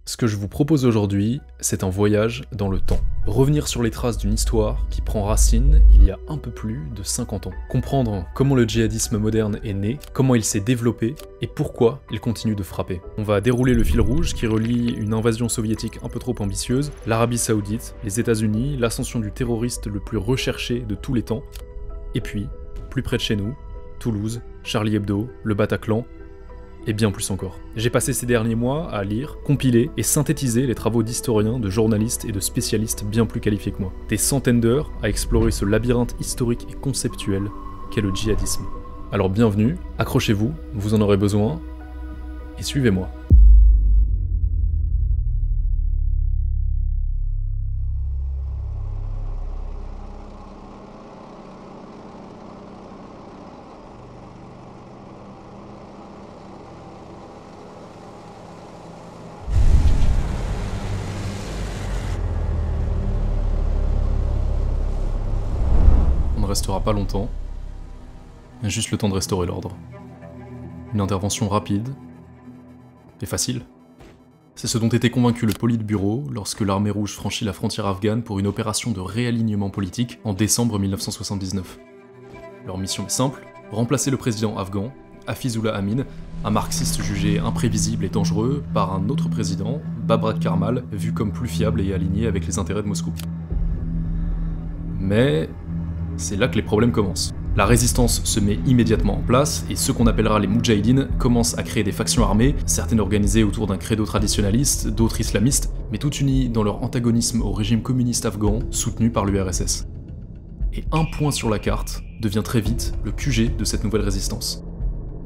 Ce que je vous propose aujourd'hui, c'est un voyage dans le temps. Revenir sur les traces d'une histoire qui prend racine il y a un peu plus de 50 ans. Comprendre comment le djihadisme moderne est né, comment il s'est développé et pourquoi il continue de frapper. On va dérouler le fil rouge qui relie une invasion soviétique un peu trop ambitieuse, l'Arabie Saoudite, les États-Unis, l'ascension du terroriste le plus recherché de tous les temps, et puis, plus près de chez nous, Toulouse, Charlie Hebdo, le Bataclan, et bien plus encore. J'ai passé ces derniers mois à lire, compiler et synthétiser les travaux d'historiens, de journalistes et de spécialistes bien plus qualifiés que moi. Des centaines d'heures à explorer ce labyrinthe historique et conceptuel qu'est le djihadisme. Alors bienvenue, accrochez-vous, vous en aurez besoin, et suivez-moi. Restera pas longtemps, juste le temps de restaurer l'ordre. Une intervention rapide et facile. C'est ce dont était convaincu le Politburo lorsque l'armée rouge franchit la frontière afghane pour une opération de réalignement politique en décembre 1979. Leur mission est simple, remplacer le président afghan, Hafizullah Amin, un marxiste jugé imprévisible et dangereux, par un autre président, Babrak Karmal, vu comme plus fiable et aligné avec les intérêts de Moscou. Mais c'est là que les problèmes commencent. La résistance se met immédiatement en place, et ce qu'on appellera les Moudjahidines commencent à créer des factions armées, certaines organisées autour d'un credo traditionnaliste, d'autres islamistes, mais toutes unies dans leur antagonisme au régime communiste afghan soutenu par l'URSS. Et un point sur la carte devient très vite le QG de cette nouvelle résistance.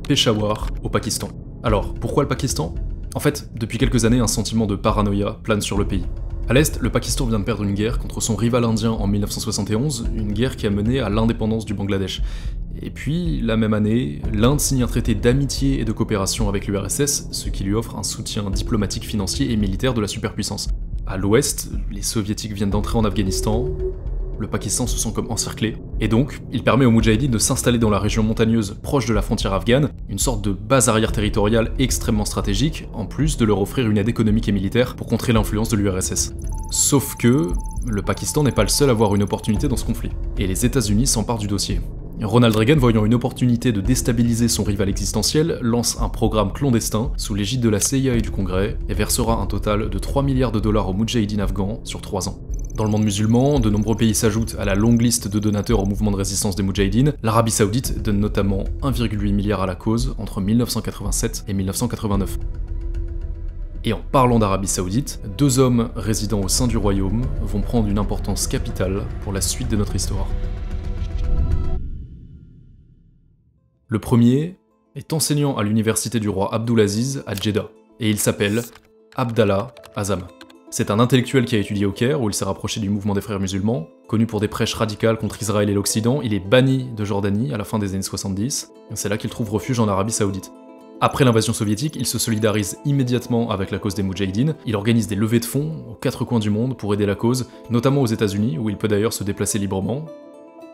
Peshawar, au Pakistan. Alors, pourquoi le Pakistan ? En fait, depuis quelques années, un sentiment de paranoïa plane sur le pays. À l'est, le Pakistan vient de perdre une guerre contre son rival indien en 1971, une guerre qui a mené à l'indépendance du Bangladesh. Et puis, la même année, l'Inde signe un traité d'amitié et de coopération avec l'URSS, ce qui lui offre un soutien diplomatique, financier et militaire de la superpuissance. À l'ouest, les soviétiques viennent d'entrer en Afghanistan, le Pakistan se sent comme encerclé, et donc, il permet aux Moudjahidines de s'installer dans la région montagneuse proche de la frontière afghane, une sorte de base arrière territoriale extrêmement stratégique, en plus de leur offrir une aide économique et militaire pour contrer l'influence de l'URSS. Sauf que, le Pakistan n'est pas le seul à avoir une opportunité dans ce conflit, et les États-Unis s'emparent du dossier. Ronald Reagan, voyant une opportunité de déstabiliser son rival existentiel, lance un programme clandestin sous l'égide de la CIA et du Congrès, et versera un total de 3 milliards de dollars aux Moudjahidines afghans sur 3 ans. Dans le monde musulman, de nombreux pays s'ajoutent à la longue liste de donateurs au mouvement de résistance des Moudjahidines. L'Arabie Saoudite donne notamment 1,8 milliard à la cause entre 1987 et 1989. Et en parlant d'Arabie Saoudite, deux hommes résidant au sein du royaume vont prendre une importance capitale pour la suite de notre histoire. Le premier est enseignant à l'université du roi Abdulaziz à Jeddah, et il s'appelle Abdallah Azzam. C'est un intellectuel qui a étudié au Caire, où il s'est rapproché du mouvement des frères musulmans. Connu pour des prêches radicales contre Israël et l'Occident, il est banni de Jordanie à la fin des années 70, et c'est là qu'il trouve refuge en Arabie Saoudite. Après l'invasion soviétique, il se solidarise immédiatement avec la cause des Moudjahidines, il organise des levées de fonds aux quatre coins du monde pour aider la cause, notamment aux États-Unis, où il peut d'ailleurs se déplacer librement.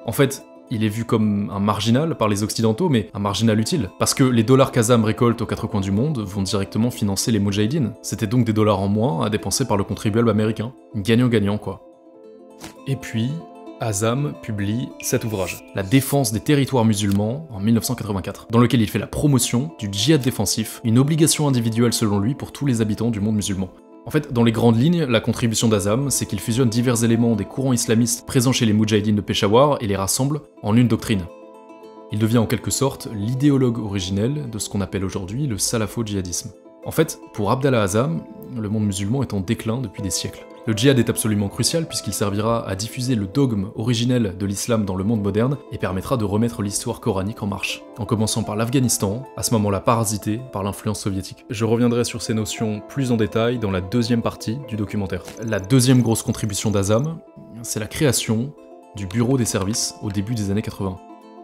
En fait, il est vu comme un marginal par les occidentaux, mais un marginal utile, parce que les dollars qu'Azzam récolte aux quatre coins du monde vont directement financer les Moudjahidines. C'était donc des dollars en moins à dépenser par le contribuable américain. Gagnant-gagnant quoi. Et puis, Azzam publie cet ouvrage, La défense des territoires musulmans, en 1984, dans lequel il fait la promotion du djihad défensif, une obligation individuelle selon lui pour tous les habitants du monde musulman. En fait, dans les grandes lignes, la contribution d'Azzam, c'est qu'il fusionne divers éléments des courants islamistes présents chez les Moudjahidines de Peshawar et les rassemble en une doctrine. Il devient en quelque sorte l'idéologue originel de ce qu'on appelle aujourd'hui le salafo-djihadisme. En fait, pour Abdallah Azzam, le monde musulman est en déclin depuis des siècles. Le djihad est absolument crucial puisqu'il servira à diffuser le dogme originel de l'islam dans le monde moderne et permettra de remettre l'histoire coranique en marche, en commençant par l'Afghanistan, à ce moment-là parasité par l'influence soviétique. Je reviendrai sur ces notions plus en détail dans la deuxième partie du documentaire. La deuxième grosse contribution d'Azzam, c'est la création du Bureau des services au début des années 80.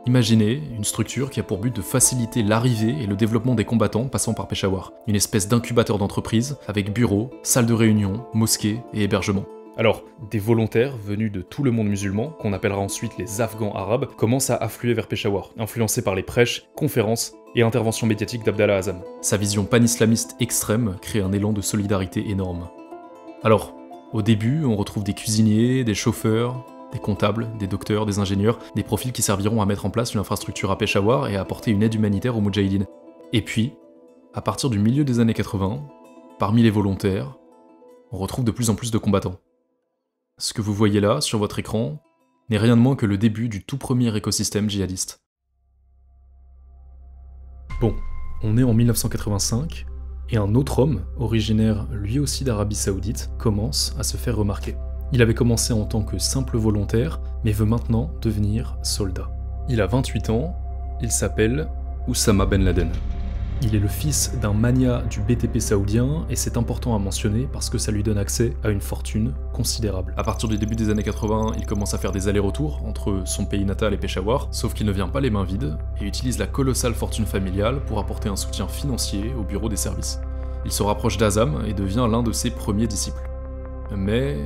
Imaginez une structure qui a pour but de faciliter l'arrivée et le développement des combattants passant par Peshawar, une espèce d'incubateur d'entreprise avec bureaux, salles de réunion, mosquées et hébergements. Alors, des volontaires venus de tout le monde musulman, qu'on appellera ensuite les Afghans arabes, commencent à affluer vers Peshawar, influencés par les prêches, conférences et interventions médiatiques d'Abdallah Azzam. Sa vision pan-islamiste extrême crée un élan de solidarité énorme. Alors, au début, on retrouve des cuisiniers, des chauffeurs, des comptables, des docteurs, des ingénieurs, des profils qui serviront à mettre en place une infrastructure à Peshawar et à apporter une aide humanitaire aux Moudjahidines. Et puis, à partir du milieu des années 80, parmi les volontaires, on retrouve de plus en plus de combattants. Ce que vous voyez là, sur votre écran, n'est rien de moins que le début du tout premier écosystème djihadiste. Bon, on est en 1985, et un autre homme, originaire lui aussi d'Arabie Saoudite, commence à se faire remarquer. Il avait commencé en tant que simple volontaire, mais veut maintenant devenir soldat. Il a 28 ans, il s'appelle Oussama Ben Laden. Il est le fils d'un magnat du BTP saoudien, et c'est important à mentionner parce que ça lui donne accès à une fortune considérable. À partir du début des années 80, il commence à faire des allers-retours entre son pays natal et Peshawar, sauf qu'il ne vient pas les mains vides, et utilise la colossale fortune familiale pour apporter un soutien financier au bureau des services. Il se rapproche d'Azzam et devient l'un de ses premiers disciples. Mais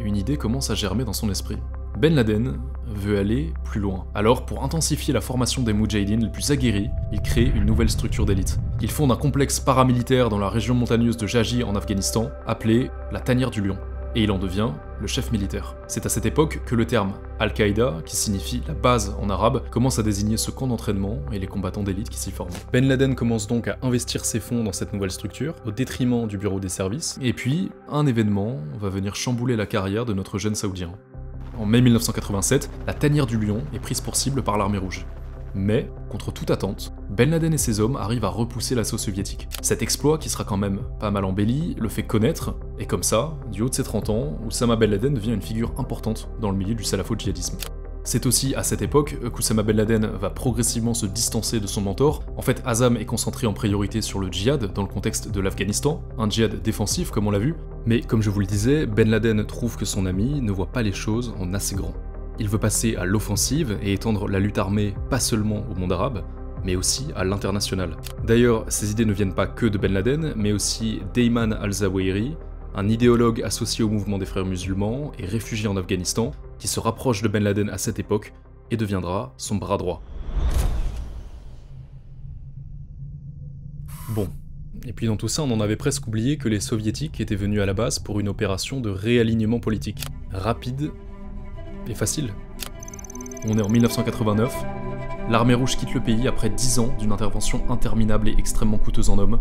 une idée commence à germer dans son esprit. Ben Laden veut aller plus loin. Alors, pour intensifier la formation des Moudjahidines les plus aguerris, il crée une nouvelle structure d'élite. Il fonde un complexe paramilitaire dans la région montagneuse de Jaji en Afghanistan, appelé la Tanière du Lion, et il en devient le chef militaire. C'est à cette époque que le terme Al-Qaïda, qui signifie la base en arabe, commence à désigner ce camp d'entraînement et les combattants d'élite qui s'y forment. Ben Laden commence donc à investir ses fonds dans cette nouvelle structure, au détriment du bureau des services, et puis un événement va venir chambouler la carrière de notre jeune saoudien. En mai 1987, la Tanière du Lion est prise pour cible par l'armée rouge. Mais, contre toute attente, Ben Laden et ses hommes arrivent à repousser l'assaut soviétique. Cet exploit, qui sera quand même pas mal embelli, le fait connaître, et comme ça, du haut de ses 30 ans, Oussama Ben Laden devient une figure importante dans le milieu du salafo-djihadisme. C'est aussi à cette époque qu'Oussama Ben Laden va progressivement se distancer de son mentor. En fait, Azzam est concentré en priorité sur le djihad dans le contexte de l'Afghanistan, un djihad défensif comme on l'a vu, mais comme je vous le disais, Ben Laden trouve que son ami ne voit pas les choses en assez grand. Il veut passer à l'offensive et étendre la lutte armée pas seulement au monde arabe, mais aussi à l'international. D'ailleurs, ces idées ne viennent pas que de Ben Laden, mais aussi d'Ayman al-Zawahiri, un idéologue associé au mouvement des frères musulmans et réfugié en Afghanistan, qui se rapproche de Ben Laden à cette époque et deviendra son bras droit. Bon, et puis dans tout ça, on en avait presque oublié que les soviétiques étaient venus à la base pour une opération de réalignement politique, rapide et facile. On est en 1989, l'armée rouge quitte le pays après 10 ans d'une intervention interminable et extrêmement coûteuse en hommes.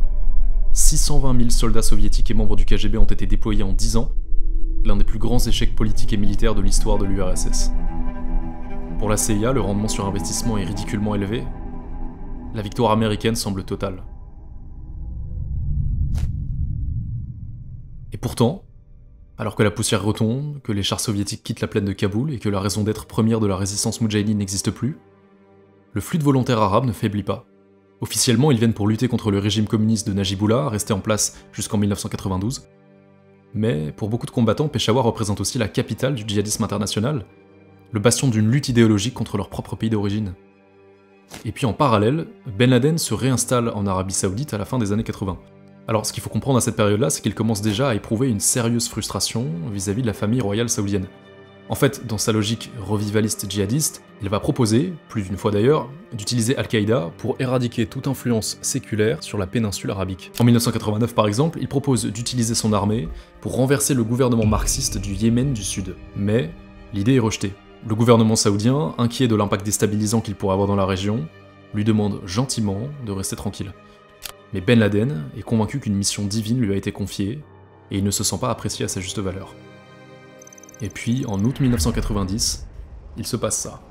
620 000 soldats soviétiques et membres du KGB ont été déployés en 10 ans, l'un des plus grands échecs politiques et militaires de l'histoire de l'URSS. Pour la CIA, le rendement sur investissement est ridiculement élevé. La victoire américaine semble totale. Et pourtant, alors que la poussière retombe, que les chars soviétiques quittent la plaine de Kaboul et que la raison d'être première de la résistance moudjahidine n'existe plus, le flux de volontaires arabes ne faiblit pas. Officiellement, ils viennent pour lutter contre le régime communiste de Najibullah, resté en place jusqu'en 1992. Mais pour beaucoup de combattants, Peshawar représente aussi la capitale du djihadisme international, le bastion d'une lutte idéologique contre leur propre pays d'origine. Et puis en parallèle, Ben Laden se réinstalle en Arabie Saoudite à la fin des années 80. Alors ce qu'il faut comprendre à cette période-là, c'est qu'il commence déjà à éprouver une sérieuse frustration vis-à-vis de la famille royale saoudienne. En fait, dans sa logique revivaliste djihadiste, il va proposer, plus d'une fois d'ailleurs, d'utiliser Al-Qaïda pour éradiquer toute influence séculaire sur la péninsule arabique. En 1989 par exemple, il propose d'utiliser son armée pour renverser le gouvernement marxiste du Yémen du Sud. Mais l'idée est rejetée. Le gouvernement saoudien, inquiet de l'impact déstabilisant qu'il pourrait avoir dans la région, lui demande gentiment de rester tranquille. Mais Ben Laden est convaincu qu'une mission divine lui a été confiée, et il ne se sent pas apprécié à sa juste valeur. Et puis, en août 1990, il se passe ça.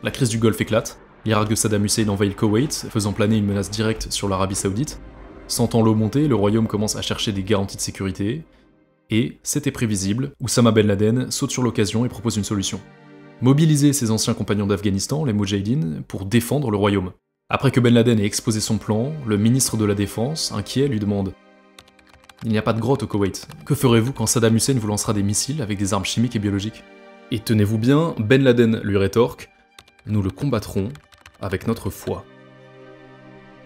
La crise du Golfe éclate, l'Irak de Saddam Hussein envahit le Koweït, faisant planer une menace directe sur l'Arabie Saoudite. Sentant l'eau monter, le royaume commence à chercher des garanties de sécurité, et, c'était prévisible, Oussama Ben Laden saute sur l'occasion et propose une solution. Mobiliser ses anciens compagnons d'Afghanistan, les Moudjahidines, pour défendre le royaume. Après que Ben Laden ait exposé son plan, le ministre de la Défense, inquiet, lui demande « Il n'y a pas de grotte au Koweït. Que ferez-vous quand Saddam Hussein vous lancera des missiles avec des armes chimiques et biologiques ?» Et tenez-vous bien, Ben Laden lui rétorque « Nous le combattrons avec notre foi. »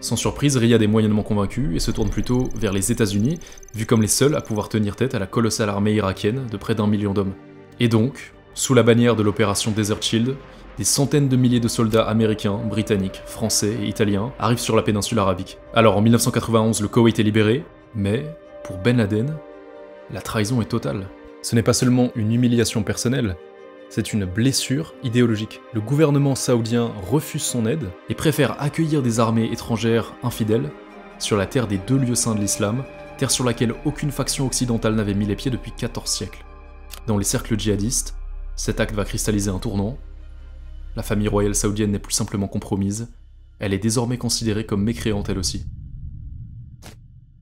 Sans surprise, Riyad est moyennement convaincu et se tourne plutôt vers les États-Unis, vu comme les seuls à pouvoir tenir tête à la colossale armée irakienne de près d'1 million d'hommes. Et donc, sous la bannière de l'opération Desert Shield, des centaines de milliers de soldats américains, britanniques, français et italiens arrivent sur la péninsule arabique. Alors en 1991, le Koweït est libéré, mais pour Ben Laden, la trahison est totale. Ce n'est pas seulement une humiliation personnelle, c'est une blessure idéologique. Le gouvernement saoudien refuse son aide et préfère accueillir des armées étrangères infidèles sur la terre des 2 lieux saints de l'islam, terre sur laquelle aucune faction occidentale n'avait mis les pieds depuis 14 siècles. Dans les cercles djihadistes, cet acte va cristalliser un tournant. La famille royale saoudienne n'est plus simplement compromise, elle est désormais considérée comme mécréante elle aussi.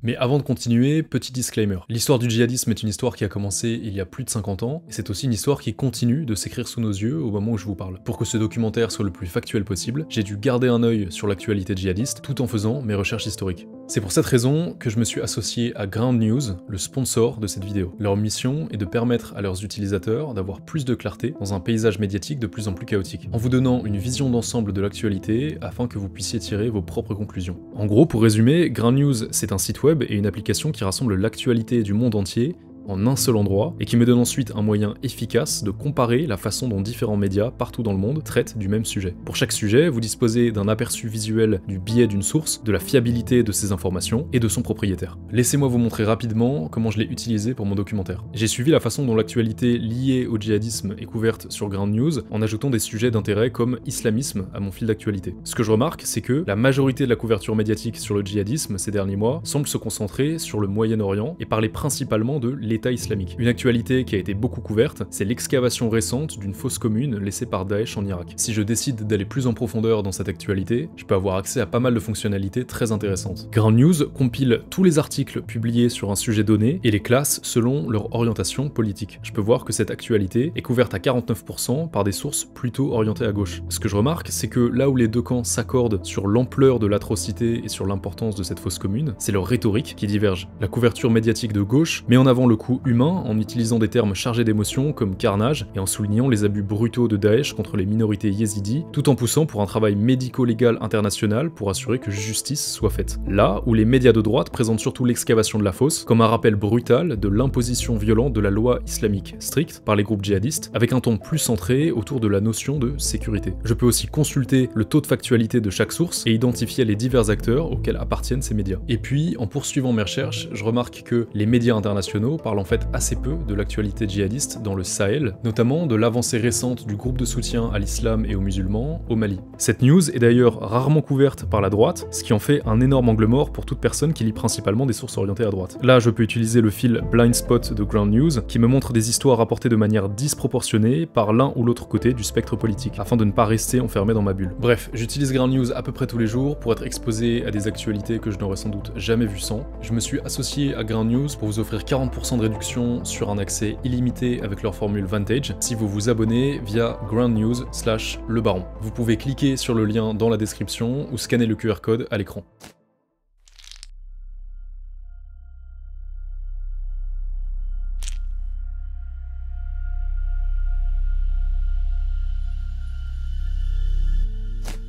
Mais avant de continuer, petit disclaimer. L'histoire du djihadisme est une histoire qui a commencé il y a plus de 50 ans, et c'est aussi une histoire qui continue de s'écrire sous nos yeux au moment où je vous parle. Pour que ce documentaire soit le plus factuel possible, j'ai dû garder un œil sur l'actualité djihadiste tout en faisant mes recherches historiques. C'est pour cette raison que je me suis associé à Ground News, le sponsor de cette vidéo. Leur mission est de permettre à leurs utilisateurs d'avoir plus de clarté dans un paysage médiatique de plus en plus chaotique, en vous donnant une vision d'ensemble de l'actualité afin que vous puissiez tirer vos propres conclusions. En gros, pour résumer, Ground News, c'est un site web et une application qui rassemble l'actualité du monde entier en un seul endroit, et qui me donne ensuite un moyen efficace de comparer la façon dont différents médias partout dans le monde traitent du même sujet. Pour chaque sujet, vous disposez d'un aperçu visuel du biais d'une source, de la fiabilité de ces informations et de son propriétaire. Laissez-moi vous montrer rapidement comment je l'ai utilisé pour mon documentaire. J'ai suivi la façon dont l'actualité liée au djihadisme est couverte sur Ground News en ajoutant des sujets d'intérêt comme islamisme à mon fil d'actualité. Ce que je remarque, c'est que la majorité de la couverture médiatique sur le djihadisme ces derniers mois semble se concentrer sur le Moyen-Orient et parler principalement de l'État islamique. Une actualité qui a été beaucoup couverte, c'est l'excavation récente d'une fosse commune laissée par Daesh en Irak. Si je décide d'aller plus en profondeur dans cette actualité, je peux avoir accès à pas mal de fonctionnalités très intéressantes. Ground News compile tous les articles publiés sur un sujet donné et les classe selon leur orientation politique. Je peux voir que cette actualité est couverte à 49% par des sources plutôt orientées à gauche. Ce que je remarque, c'est que là où les deux camps s'accordent sur l'ampleur de l'atrocité et sur l'importance de cette fosse commune, c'est leur rhétorique qui diverge. La couverture médiatique de gauche met en avant le coût humain en utilisant des termes chargés d'émotions comme carnage et en soulignant les abus brutaux de Daesh contre les minorités yézidis, tout en poussant pour un travail médico-légal international pour assurer que justice soit faite. Là où les médias de droite présentent surtout l'excavation de la fosse comme un rappel brutal de l'imposition violente de la loi islamique stricte par les groupes djihadistes, avec un ton plus centré autour de la notion de sécurité. Je peux aussi consulter le taux de factualité de chaque source et identifier les divers acteurs auxquels appartiennent ces médias. Et puis, en poursuivant mes recherches, je remarque que les médias internationaux parlent en fait assez peu de l'actualité djihadiste dans le Sahel, notamment de l'avancée récente du groupe de soutien à l'islam et aux musulmans au Mali. Cette news est d'ailleurs rarement couverte par la droite, ce qui en fait un énorme angle mort pour toute personne qui lit principalement des sources orientées à droite. Là, je peux utiliser le fil Blind Spot de Ground News, qui me montre des histoires rapportées de manière disproportionnée par l'un ou l'autre côté du spectre politique, afin de ne pas rester enfermé dans ma bulle. Bref, j'utilise Ground News à peu près tous les jours pour être exposé à des actualités que je n'aurais sans doute jamais vues sans. Je me suis associé à Ground News pour vous offrir 40% de réduction sur un accès illimité avec leur formule Vantage si vous vous abonnez via groundnews/lebaron. Vous pouvez cliquer sur le lien dans la description ou scanner le QR code à l'écran.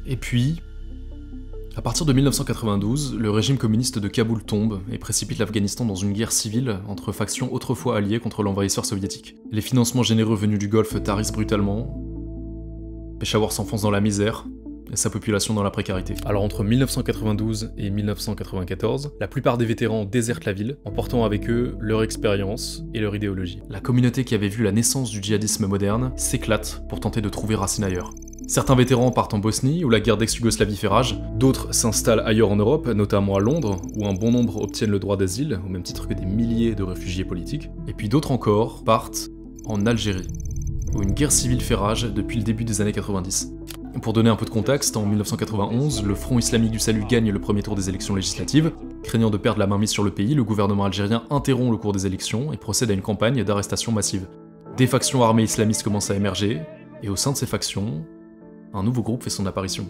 Et puis, à partir de 1992, le régime communiste de Kaboul tombe et précipite l'Afghanistan dans une guerre civile entre factions autrefois alliées contre l'envahisseur soviétique. Les financements généreux venus du Golfe tarissent brutalement, Peshawar s'enfonce dans la misère, et sa population dans la précarité. Alors entre 1992 et 1994, la plupart des vétérans désertent la ville, emportant avec eux leur expérience et leur idéologie. La communauté qui avait vu la naissance du djihadisme moderne s'éclate pour tenter de trouver racine ailleurs. Certains vétérans partent en Bosnie, où la guerre d'ex-Yougoslavie fait rage, d'autres s'installent ailleurs en Europe, notamment à Londres, où un bon nombre obtiennent le droit d'asile, au même titre que des milliers de réfugiés politiques, et puis d'autres encore partent en Algérie, où une guerre civile fait rage depuis le début des années 90. Pour donner un peu de contexte, en 1991, le Front islamique du salut gagne le premier tour des élections législatives. Craignant de perdre la mainmise sur le pays, le gouvernement algérien interrompt le cours des élections et procède à une campagne d'arrestation massive. Des factions armées islamistes commencent à émerger, et au sein de ces factions, un nouveau groupe fait son apparition.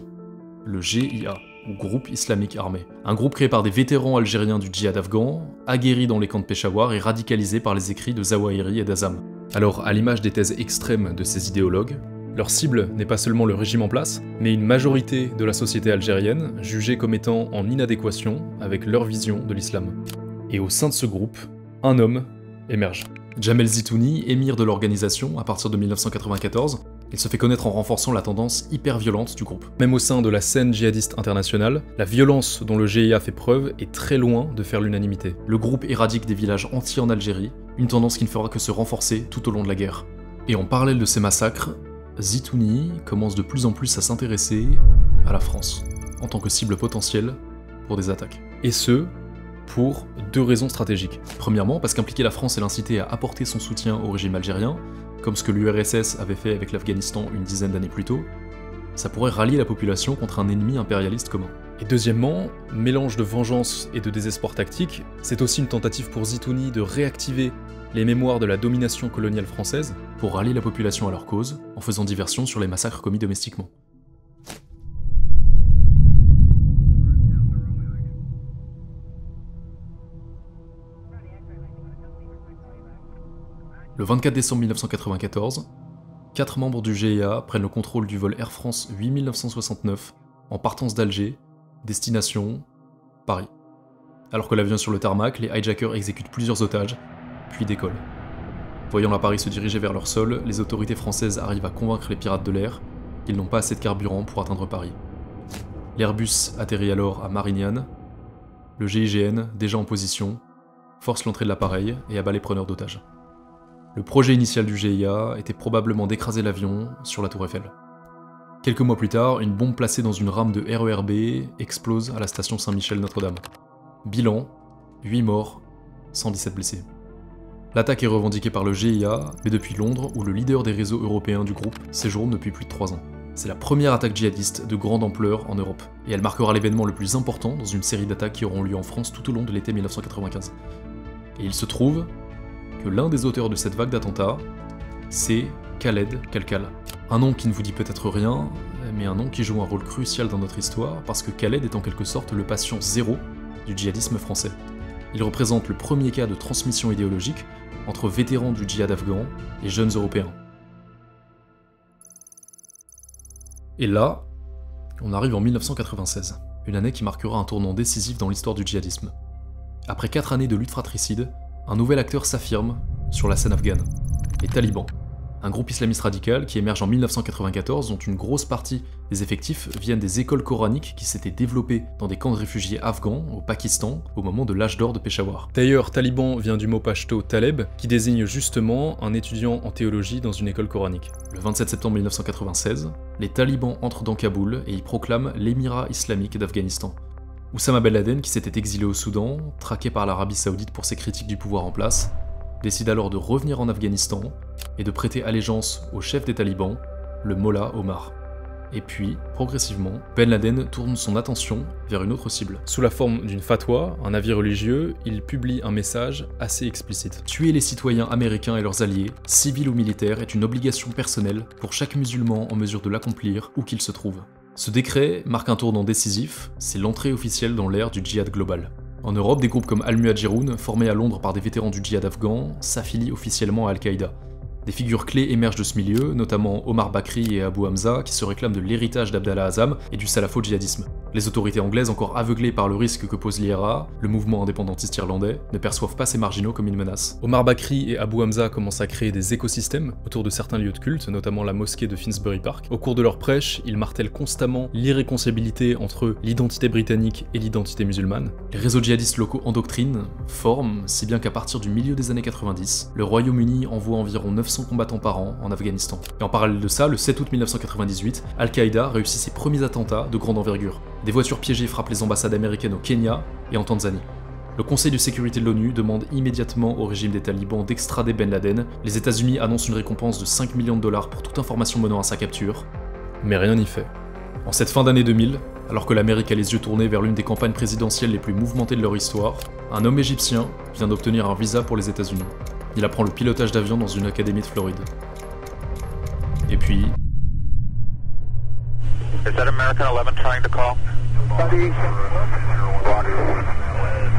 Le GIA, ou Groupe Islamique Armé. Un groupe créé par des vétérans algériens du djihad afghan, aguerris dans les camps de Peshawar et radicalisés par les écrits de Zawahiri et d'Azam. Alors, à l'image des thèses extrêmes de ces idéologues, Leur cible n'est pas seulement le régime en place, mais une majorité de la société algérienne, jugée comme étant en inadéquation avec leur vision de l'islam. Et au sein de ce groupe, un homme émerge. Jamel Zitouni, émir de l'organisation à partir de 1994, il se fait connaître en renforçant la tendance hyper violente du groupe. Même au sein de la scène djihadiste internationale, la violence dont le GIA fait preuve est très loin de faire l'unanimité. Le groupe éradique des villages entiers en Algérie, une tendance qui ne fera que se renforcer tout au long de la guerre. Et en parallèle de ces massacres, Zitouni commence de plus en plus à s'intéresser à la France, en tant que cible potentielle pour des attaques. Et ce, pour deux raisons stratégiques. Premièrement, parce qu'impliquer la France et l'inciter à apporter son soutien au régime algérien, comme ce que l'URSS avait fait avec l'Afghanistan une dizaine d'années plus tôt, ça pourrait rallier la population contre un ennemi impérialiste commun. Et deuxièmement, mélange de vengeance et de désespoir tactique, c'est aussi une tentative pour Zitouni de réactiver les mémoires de la domination coloniale française pour rallier la population à leur cause, en faisant diversion sur les massacres commis domestiquement. Le 24 décembre 1994, 4 membres du GIA prennent le contrôle du vol Air France 8969 en partance d'Alger, destination Paris. Alors que l'avion est sur le tarmac, les hijackers exécutent plusieurs otages, puis décollent. Voyant l'appareil se diriger vers leur sol, les autorités françaises arrivent à convaincre les pirates de l'air qu'ils n'ont pas assez de carburant pour atteindre Paris. L'Airbus atterrit alors à Marignane. Le GIGN, déjà en position, force l'entrée de l'appareil et abat les preneurs d'otages. Le projet initial du GIA était probablement d'écraser l'avion sur la Tour Eiffel. Quelques mois plus tard, une bombe placée dans une rame de RERB explose à la station Saint-Michel-Notre-Dame. Bilan, 8 morts, 117 blessés. L'attaque est revendiquée par le GIA, mais depuis Londres, où le leader des réseaux européens du groupe séjourne depuis plus de 3 ans. C'est la première attaque djihadiste de grande ampleur en Europe, et elle marquera l'événement le plus important dans une série d'attaques qui auront lieu en France tout au long de l'été 1995. Et il se trouve que l'un des auteurs de cette vague d'attentats, c'est Khaled Kalkal. Un nom qui ne vous dit peut-être rien, mais un nom qui joue un rôle crucial dans notre histoire, parce que Khaled est en quelque sorte le patient zéro du djihadisme français. Il représente le premier cas de transmission idéologique entre vétérans du djihad afghan et jeunes européens. Et là, on arrive en 1996, une année qui marquera un tournant décisif dans l'histoire du djihadisme. Après 4 années de lutte fratricide, un nouvel acteur s'affirme sur la scène afghane, les talibans, un groupe islamiste radical qui émerge en 1994 dont une grosse partie des effectifs viennent des écoles coraniques qui s'étaient développées dans des camps de réfugiés afghans au Pakistan au moment de l'âge d'or de Peshawar. D'ailleurs, taliban vient du mot pashto taleb qui désigne justement un étudiant en théologie dans une école coranique. Le 27 septembre 1996, les talibans entrent dans Kaboul et y proclament l'émirat islamique d'Afghanistan. Oussama Ben Laden, qui s'était exilé au Soudan, traqué par l'Arabie Saoudite pour ses critiques du pouvoir en place, décide alors de revenir en Afghanistan et de prêter allégeance au chef des talibans, le Mollah Omar. Et puis, progressivement, Ben Laden tourne son attention vers une autre cible. Sous la forme d'une fatwa, un avis religieux, il publie un message assez explicite. Tuer les citoyens américains et leurs alliés, civils ou militaires, est une obligation personnelle pour chaque musulman en mesure de l'accomplir où qu'il se trouve. Ce décret marque un tournant décisif, c'est l'entrée officielle dans l'ère du djihad global. En Europe, des groupes comme Al-Muhajirun, formés à Londres par des vétérans du djihad afghan, s'affilient officiellement à Al-Qaïda. Des figures clés émergent de ce milieu, notamment Omar Bakri et Abu Hamza, qui se réclament de l'héritage d'Abdallah Azzam et du salafo-djihadisme. Les autorités anglaises, encore aveuglées par le risque que pose l'IRA, le mouvement indépendantiste irlandais, ne perçoivent pas ces marginaux comme une menace. Omar Bakri et Abu Hamza commencent à créer des écosystèmes autour de certains lieux de culte, notamment la mosquée de Finsbury Park. Au cours de leurs prêches, ils martèlent constamment l'irréconciliabilité entre l'identité britannique et l'identité musulmane. Les réseaux djihadistes locaux endoctrinent, forment, si bien qu'à partir du milieu des années 90, le Royaume-Uni envoie environ 900 combattants par an en Afghanistan. Et en parallèle de ça, le 7 août 1998, Al-Qaïda réussit ses premiers attentats de grande envergure. Des voitures piégées frappent les ambassades américaines au Kenya et en Tanzanie. Le Conseil de sécurité de l'ONU demande immédiatement au régime des talibans d'extrader Ben Laden. Les États-Unis annoncent une récompense de 5 millions de dollars pour toute information menant à sa capture. Mais rien n'y fait. En cette fin d'année 2000, alors que l'Amérique a les yeux tournés vers l'une des campagnes présidentielles les plus mouvementées de leur histoire, un homme égyptien vient d'obtenir un visa pour les États-Unis. Il apprend le pilotage d'avion dans une académie de Floride. Et puis... Is that American 11 trying to call? Buddy,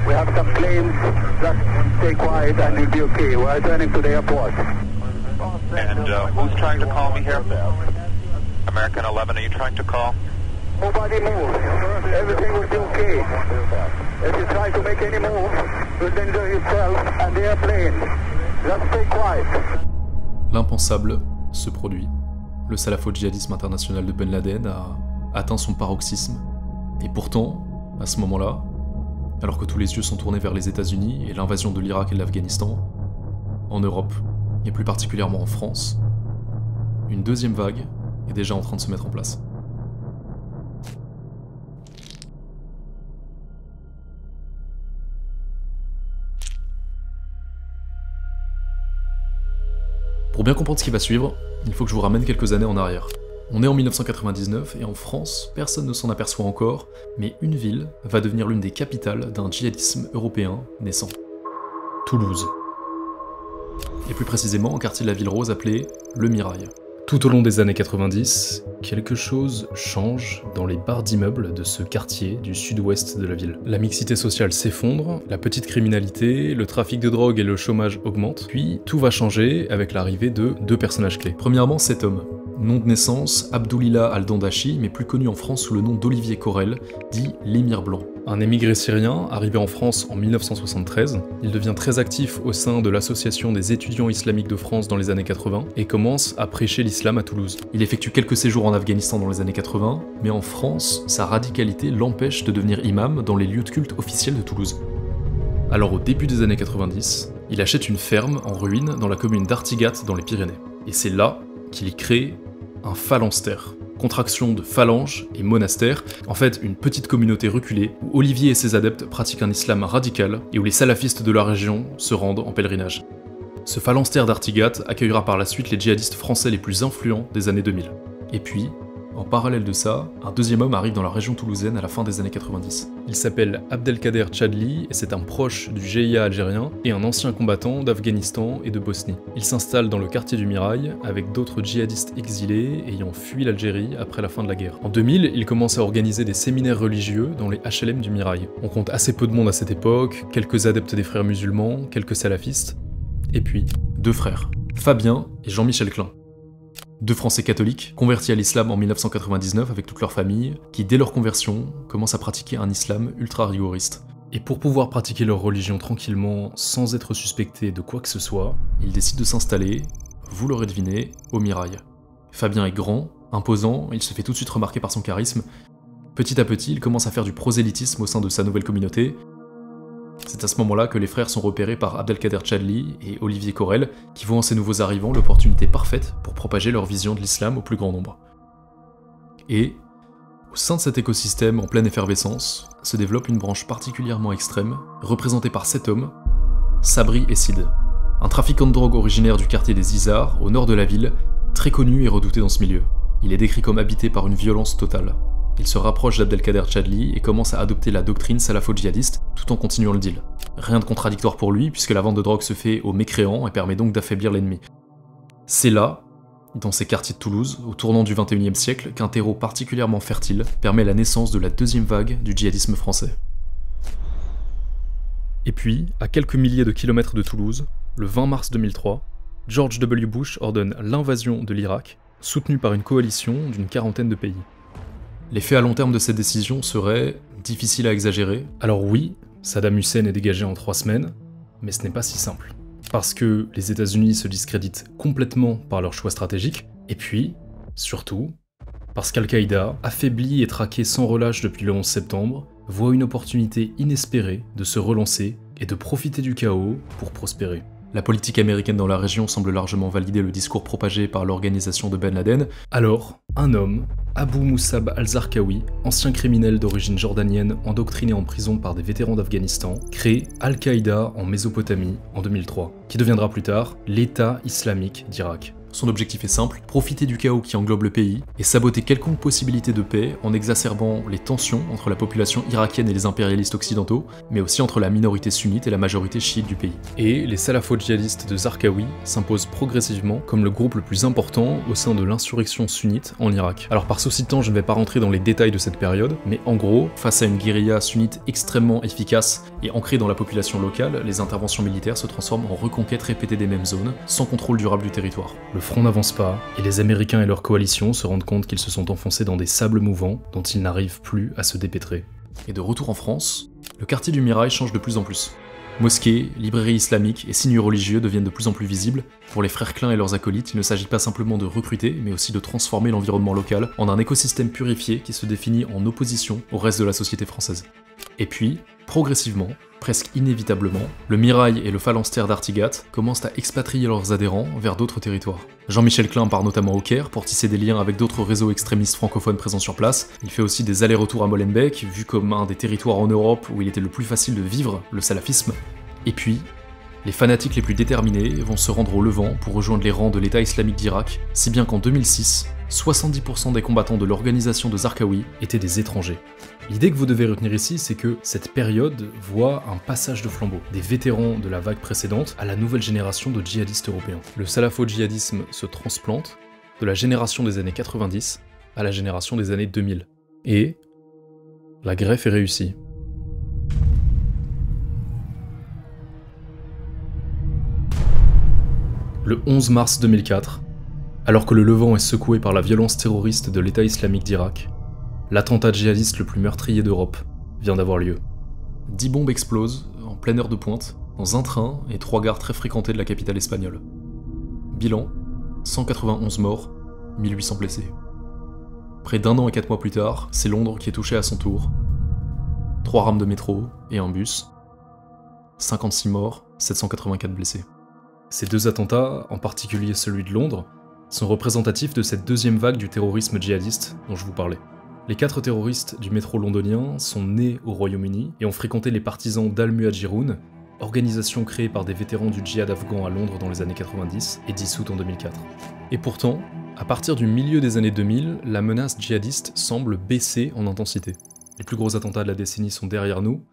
we have some claims. Just stay quiet and you'll be okay. We're returning to the airport. And who's trying to call me here? American 11, are you trying to call? Nobody move. Everything will be okay. If you try to make any move, you'll danger yourself and the airplane. Just stay quiet. L'impensable se produit. Le salafo-djihadisme international de Ben Laden a atteint son paroxysme. Et pourtant, à ce moment-là, alors que tous les yeux sont tournés vers les États-Unis et l'invasion de l'Irak et de l'Afghanistan, en Europe, et plus particulièrement en France, une deuxième vague est déjà en train de se mettre en place. Pour bien comprendre ce qui va suivre, il faut que je vous ramène quelques années en arrière. On est en 1999 et en France, personne ne s'en aperçoit encore, mais une ville va devenir l'une des capitales d'un djihadisme européen naissant. Toulouse. Et plus précisément un quartier de la ville rose appelé Le Mirail. Tout au long des années 90, quelque chose change dans les barres d'immeubles de ce quartier du sud-ouest de la ville. La mixité sociale s'effondre, la petite criminalité, le trafic de drogue et le chômage augmentent, puis tout va changer avec l'arrivée de deux personnages clés. Premièrement, cet homme. Nom de naissance, Abdoulillah Al-Dandachi, mais plus connu en France sous le nom d'Olivier Corel, dit l'émir blanc. Un émigré syrien, arrivé en France en 1973, il devient très actif au sein de l'association des étudiants islamiques de France dans les années 80 et commence à prêcher l'islam à Toulouse. Il effectue quelques séjours en Afghanistan dans les années 80, mais en France, sa radicalité l'empêche de devenir imam dans les lieux de culte officiels de Toulouse. Alors au début des années 90, il achète une ferme en ruine dans la commune d'Artigat dans les Pyrénées. Et c'est là qu'il crée un phalanstère. Contraction de phalange et monastère, en fait une petite communauté reculée où Olivier et ses adeptes pratiquent un islam radical et où les salafistes de la région se rendent en pèlerinage. Ce phalanstère d'Artigat accueillera par la suite les djihadistes français les plus influents des années 2000. Et puis, en parallèle de ça, un deuxième homme arrive dans la région toulousaine à la fin des années 90. Il s'appelle Abdelkader Chadli et c'est un proche du GIA algérien et un ancien combattant d'Afghanistan et de Bosnie. Il s'installe dans le quartier du Mirail avec d'autres djihadistes exilés ayant fui l'Algérie après la fin de la guerre. En 2000, il commence à organiser des séminaires religieux dans les HLM du Mirail. On compte assez peu de monde à cette époque, quelques adeptes des frères musulmans, quelques salafistes, et puis deux frères, Fabien et Jean-Michel Klein. Deux Français catholiques, convertis à l'islam en 1999 avec toute leur famille, qui dès leur conversion commencent à pratiquer un islam ultra rigoriste. Et pour pouvoir pratiquer leur religion tranquillement, sans être suspectés de quoi que ce soit, ils décident de s'installer, vous l'aurez deviné, au Mirail. Fabien est grand, imposant, il se fait tout de suite remarquer par son charisme. Petit à petit, il commence à faire du prosélytisme au sein de sa nouvelle communauté. C'est à ce moment-là que les frères sont repérés par Abdelkader Chadli et Olivier Corel, qui voient en ces nouveaux arrivants l'opportunité parfaite pour propager leur vision de l'islam au plus grand nombre. Et, au sein de cet écosystème en pleine effervescence, se développe une branche particulièrement extrême, représentée par 7 hommes, Sabri Essid, un trafiquant de drogue originaire du quartier des Izars, au nord de la ville, très connu et redouté dans ce milieu. Il est décrit comme habité par une violence totale. Il se rapproche d'Abdelkader Chadli et commence à adopter la doctrine salafo-djihadiste tout en continuant le deal. Rien de contradictoire pour lui puisque la vente de drogue se fait aux mécréants et permet donc d'affaiblir l'ennemi. C'est là, dans ces quartiers de Toulouse, au tournant du XXIe siècle, qu'un terreau particulièrement fertile permet la naissance de la deuxième vague du djihadisme français. Et puis, à quelques milliers de kilomètres de Toulouse, le 20 mars 2003, George W. Bush ordonne l'invasion de l'Irak, soutenue par une coalition d'une quarantaine de pays. L'effet à long terme de cette décision serait difficile à exagérer. Alors oui, Saddam Hussein est dégagé en 3 semaines, mais ce n'est pas si simple. Parce que les États-Unis se discréditent complètement par leur choix stratégique, et puis, surtout, parce qu'Al-Qaïda, affaibli et traqué sans relâche depuis le 11 septembre, voit une opportunité inespérée de se relancer et de profiter du chaos pour prospérer. La politique américaine dans la région semble largement valider le discours propagé par l'organisation de Ben Laden. Alors, un homme, Abu Musab al-Zarqawi, ancien criminel d'origine jordanienne endoctriné en prison par des vétérans d'Afghanistan, crée Al-Qaïda en Mésopotamie en 2003, qui deviendra plus tard l'État islamique d'Irak. Son objectif est simple, profiter du chaos qui englobe le pays et saboter quelconque possibilité de paix en exacerbant les tensions entre la population irakienne et les impérialistes occidentaux, mais aussi entre la minorité sunnite et la majorité chiite du pays. Et les salafo-djihadistes de Zarqawi s'imposent progressivement comme le groupe le plus important au sein de l'insurrection sunnite en Irak. Alors par souci de temps, je ne vais pas rentrer dans les détails de cette période, mais en gros, face à une guérilla sunnite extrêmement efficace et ancrée dans la population locale, les interventions militaires se transforment en reconquête répétée des mêmes zones, sans contrôle durable du territoire. Le front n'avance pas, et les Américains et leur coalition se rendent compte qu'ils se sont enfoncés dans des sables mouvants dont ils n'arrivent plus à se dépêtrer. Et de retour en France, le quartier du Mirail change de plus en plus. Mosquées, librairies islamiques et signes religieux deviennent de plus en plus visibles. Pour les frères Klein et leurs acolytes, il ne s'agit pas simplement de recruter, mais aussi de transformer l'environnement local en un écosystème purifié qui se définit en opposition au reste de la société française. Et puis, progressivement, presque inévitablement, le Mirail et le phalanstère d'Artigat commencent à expatrier leurs adhérents vers d'autres territoires. Jean-Michel Klein part notamment au Caire pour tisser des liens avec d'autres réseaux extrémistes francophones présents sur place. Il fait aussi des allers-retours à Molenbeek, vu comme un des territoires en Europe où il était le plus facile de vivre le salafisme. Et puis, les fanatiques les plus déterminés vont se rendre au Levant pour rejoindre les rangs de l'État islamique d'Irak, si bien qu'en 2006, 70% des combattants de l'organisation de Zarqawi étaient des étrangers. L'idée que vous devez retenir ici, c'est que cette période voit un passage de flambeau, des vétérans de la vague précédente à la nouvelle génération de djihadistes européens. Le salafo-djihadisme se transplante de la génération des années 90 à la génération des années 2000. Et la greffe est réussie. Le 11 mars 2004, alors que le Levant est secoué par la violence terroriste de l'État islamique d'Irak, l'attentat djihadiste le plus meurtrier d'Europe vient d'avoir lieu. 10 bombes explosent, en pleine heure de pointe, dans un train et 3 gares très fréquentées de la capitale espagnole. Bilan, 191 morts, 1800 blessés. Près d'un an et 4 mois plus tard, c'est Londres qui est touché à son tour. 3 rames de métro et un bus. 56 morts, 784 blessés. Ces deux attentats, en particulier celui de Londres, sont représentatifs de cette deuxième vague du terrorisme djihadiste dont je vous parlais. Les 4 terroristes du métro londonien sont nés au Royaume-Uni et ont fréquenté les partisans d'Al-Muhajirun, organisation créée par des vétérans du djihad afghan à Londres dans les années 90 et dissoute en 2004. Et pourtant, à partir du milieu des années 2000, la menace djihadiste semble baisser en intensité. Les plus gros attentats de la décennie sont derrière nous,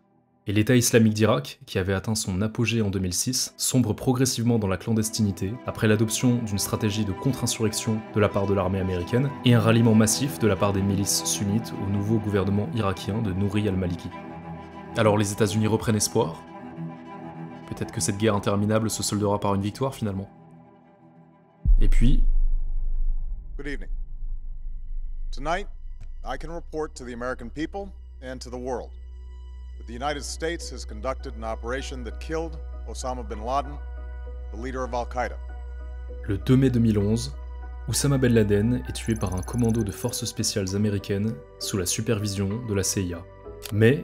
et l'État islamique d'Irak, qui avait atteint son apogée en 2006, sombre progressivement dans la clandestinité après l'adoption d'une stratégie de contre-insurrection de la part de l'armée américaine et un ralliement massif de la part des milices sunnites au nouveau gouvernement irakien de Nouri al-Maliki. Alors les États-Unis reprennent espoir? Peut-être que cette guerre interminable se soldera par une victoire finalement. Et puis... Good evening. Tonight, I can report to the American people and to the world that the United States has conducted an operation that killed Osama bin Laden, the leader of Al-Qaeda. Le 2 mai 2011, Oussama Ben Laden est tué par un commando de forces spéciales américaines sous la supervision de la CIA. Mais,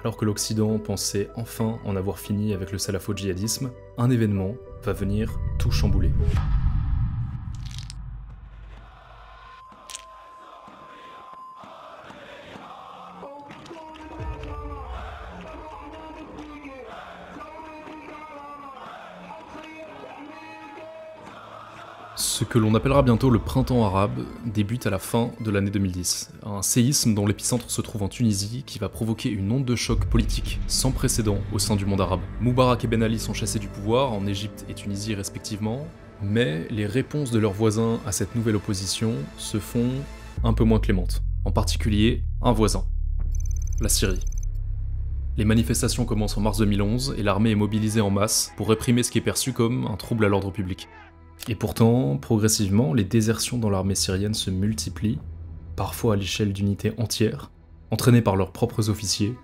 alors que l'Occident pensait enfin en avoir fini avec le salafo-djihadisme, un événement va venir tout chambouler. Ce que l'on appellera bientôt le printemps arabe débute à la fin de l'année 2010, un séisme dont l'épicentre se trouve en Tunisie qui va provoquer une onde de choc politique sans précédent au sein du monde arabe. Moubarak et Ben Ali sont chassés du pouvoir en Égypte et Tunisie respectivement, mais les réponses de leurs voisins à cette nouvelle opposition se font un peu moins clémentes, en particulier un voisin, la Syrie. Les manifestations commencent en mars 2011 et l'armée est mobilisée en masse pour réprimer ce qui est perçu comme un trouble à l'ordre public. Et pourtant, progressivement, les désertions dans l'armée syrienne se multiplient, parfois à l'échelle d'unités entières, entraînées par leurs propres officiers,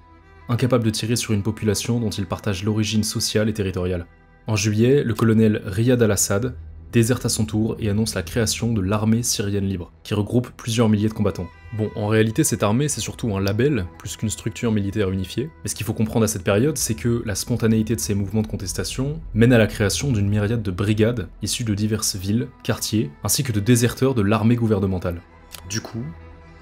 incapables de tirer sur une population dont ils partagent l'origine sociale et territoriale. En juillet, le colonel Riyad al-Assad déserte à son tour et annonce la création de l'armée syrienne libre, qui regroupe plusieurs milliers de combattants. Bon, en réalité, cette armée, c'est surtout un label, plus qu'une structure militaire unifiée, mais ce qu'il faut comprendre à cette période, c'est que la spontanéité de ces mouvements de contestation mène à la création d'une myriade de brigades issues de diverses villes, quartiers, ainsi que de déserteurs de l'armée gouvernementale. Du coup,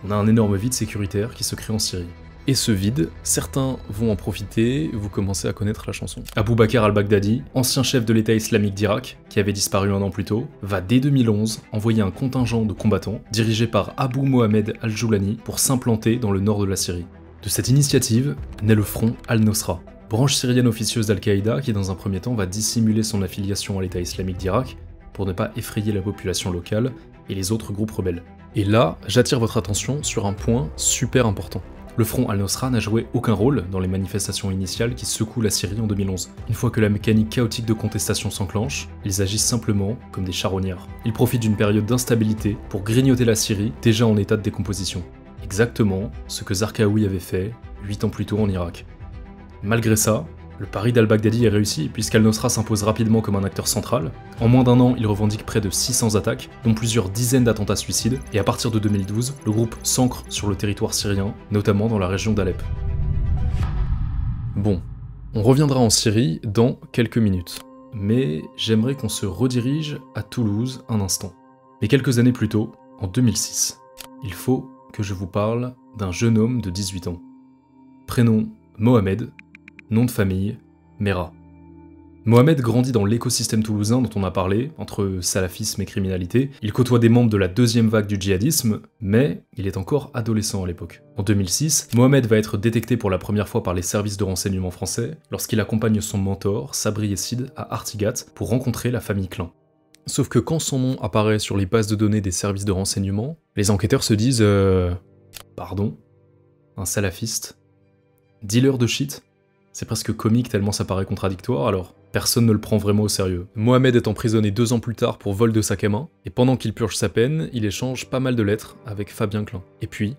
on a un énorme vide sécuritaire qui se crée en Syrie. Et ce vide, certains vont en profiter, vous commencez à connaître la chanson. Abou Bakr al-Baghdadi, ancien chef de l'État islamique d'Irak, qui avait disparu un an plus tôt, va dès 2011 envoyer un contingent de combattants, dirigé par Abu Mohamed al-Joulani, pour s'implanter dans le nord de la Syrie. De cette initiative naît le front Al-Nosra, branche syrienne officieuse d'Al-Qaïda qui dans un premier temps va dissimuler son affiliation à l'État islamique d'Irak, pour ne pas effrayer la population locale et les autres groupes rebelles. Et là, j'attire votre attention sur un point super important. Le front Al-Nosra n'a joué aucun rôle dans les manifestations initiales qui secouent la Syrie en 2011. Une fois que la mécanique chaotique de contestation s'enclenche, ils agissent simplement comme des charognards. Ils profitent d'une période d'instabilité pour grignoter la Syrie, déjà en état de décomposition. Exactement ce que Zarqawi avait fait 8 ans plus tôt en Irak. Malgré ça, le pari d'al-Baghdadi est réussi puisqu'Al-Nosra s'impose rapidement comme un acteur central. En moins d'un an, il revendique près de 600 attaques, dont plusieurs dizaines d'attentats suicides, et à partir de 2012, le groupe s'ancre sur le territoire syrien, notamment dans la région d'Alep. Bon, on reviendra en Syrie dans quelques minutes, mais j'aimerais qu'on se redirige à Toulouse un instant. Mais quelques années plus tôt, en 2006, il faut que je vous parle d'un jeune homme de 18 ans. Prénom Mohamed, nom de famille, Merah. Mohamed grandit dans l'écosystème toulousain dont on a parlé, entre salafisme et criminalité. Il côtoie des membres de la deuxième vague du djihadisme, mais il est encore adolescent à l'époque. En 2006, Mohamed va être détecté pour la première fois par les services de renseignement français lorsqu'il accompagne son mentor, Sabri Essid, à Artigat pour rencontrer la famille Klein. Sauf que quand son nom apparaît sur les bases de données des services de renseignement, les enquêteurs se disent pardon, un salafiste, dealer de shit. C'est presque comique tellement ça paraît contradictoire, alors personne ne le prend vraiment au sérieux. Mohamed est emprisonné 2 ans plus tard pour vol de sac à main, et pendant qu'il purge sa peine, il échange pas mal de lettres avec Fabien Klein. Et puis,